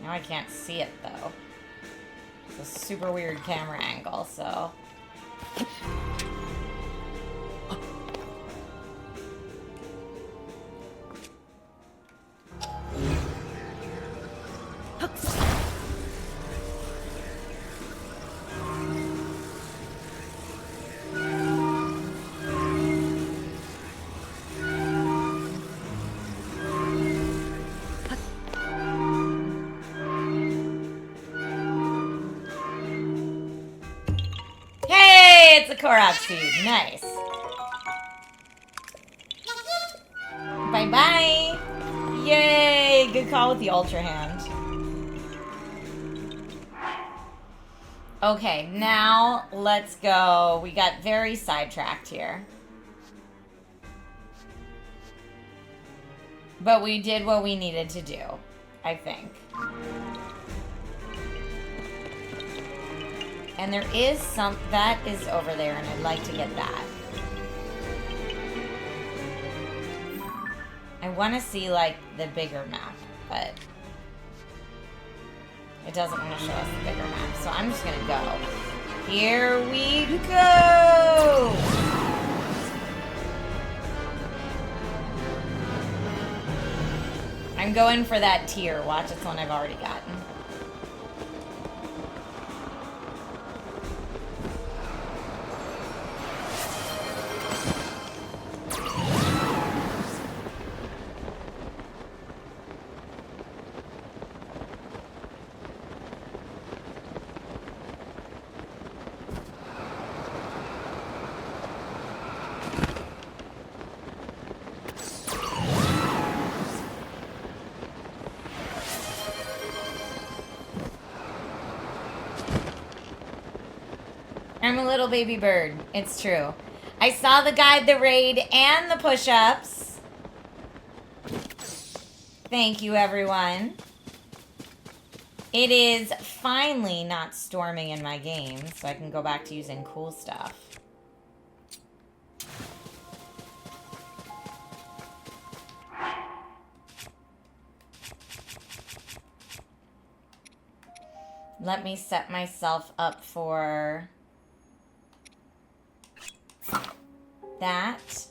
Now I can't see it, though. It's a super weird camera angle, so... Korok seed. Nice. Bye-bye. Yay. Good call with the Ultra Hand. Okay, now let's go. We got very sidetracked here. But we did what we needed to do, I think. And there is some, that is over there, and I'd like to get that. I want to see, like, the bigger map, but it doesn't want to show us the bigger map, so I'm just going to go. Here we go! I'm going for that tier. Watch, it's one I've already gotten. I'm a little baby bird. It's true. I saw the guide, the raid, and the push-ups. Thank you, everyone. It is finally not storming in my game, so I can go back to using cool stuff. Let me set myself up for... that.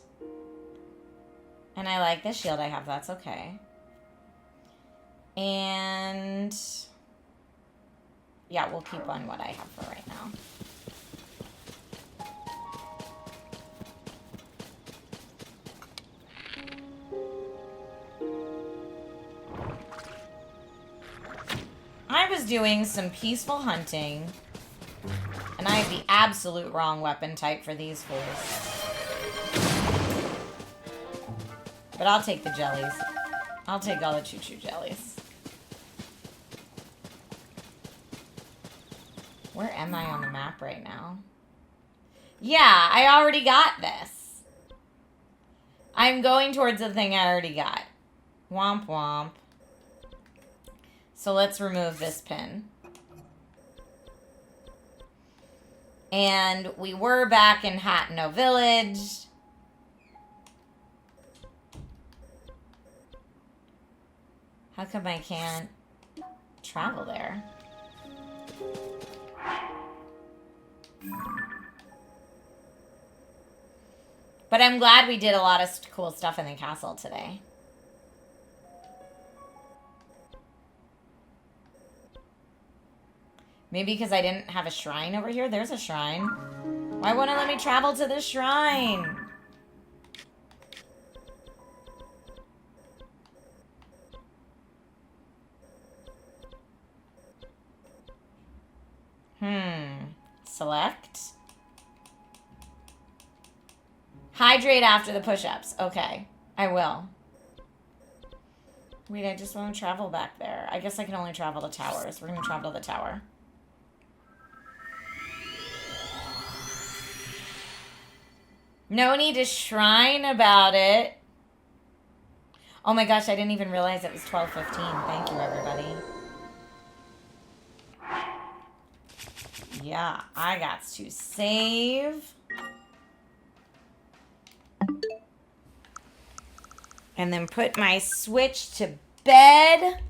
And I like the shield I have, that's okay. And yeah, we'll keep on what I have for right now. I was doing some peaceful hunting, and I have the absolute wrong weapon type for these fools. But I'll take the jellies. I'll take all the choo-choo jellies. Where am I on the map right now? Yeah, I already got this. I'm going towards the thing I already got. Womp womp. So let's remove this pin. And we were back in Hatno Village. How come I can't travel there? But I'm glad we did a lot of cool stuff in the castle today. Maybe because I didn't have a shrine over here. There's a shrine. Why wouldn't it let me travel to the shrine? Select. Hydrate after the push-ups. Okay, I will. Wait, I just want to travel back there. I guess I can only travel to towers. We're going to travel to the tower. No need to shrine about it. Oh my gosh, I didn't even realize it was 12:15. Thank you, everybody. Yeah, I got to save. And then put my Switch to bed.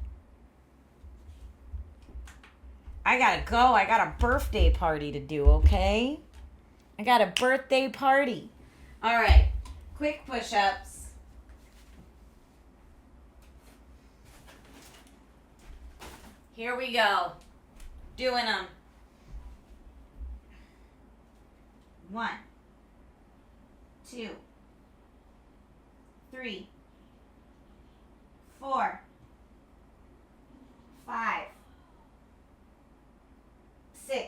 I gotta go. I got a birthday party to do, okay? I got a birthday party. All right. Quick push-ups. Here we go. Doing them. 1, 2, 3, 4, 5, 6,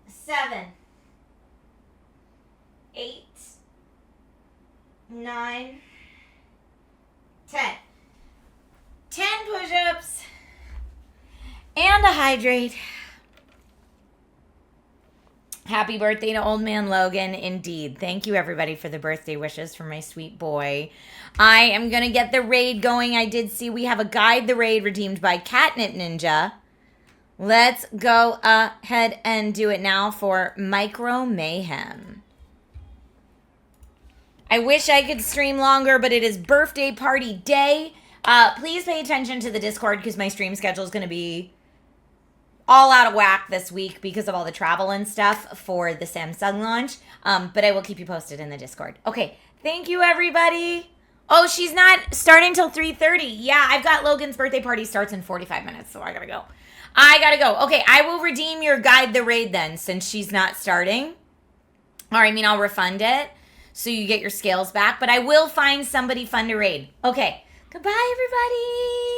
7, 8, 9, 10. 10 push-ups and a hydrate. Happy birthday to Old Man Logan, indeed. Thank you, everybody, for the birthday wishes for my sweet boy. I am going to get the raid going. I did see we have a Guide the Raid redeemed by Catnip Ninja. Let's go ahead and do it now for Micro Mayhem. I wish I could stream longer, but it is birthday party day. Please pay attention to the Discord because my stream schedule is going to be all out of whack this week because of all the travel and stuff for the Samsung launch. But I will keep you posted in the Discord. Okay, thank you, everybody. Oh, she's not starting till 3:30. Yeah, I've got Logan's birthday party starts in 45 minutes, so I gotta go. Okay, I will redeem your Guide the Raid then, since she's not starting. Or, I mean, I'll refund it, so you get your scales back. But I will find somebody fun to raid. Okay, goodbye, everybody.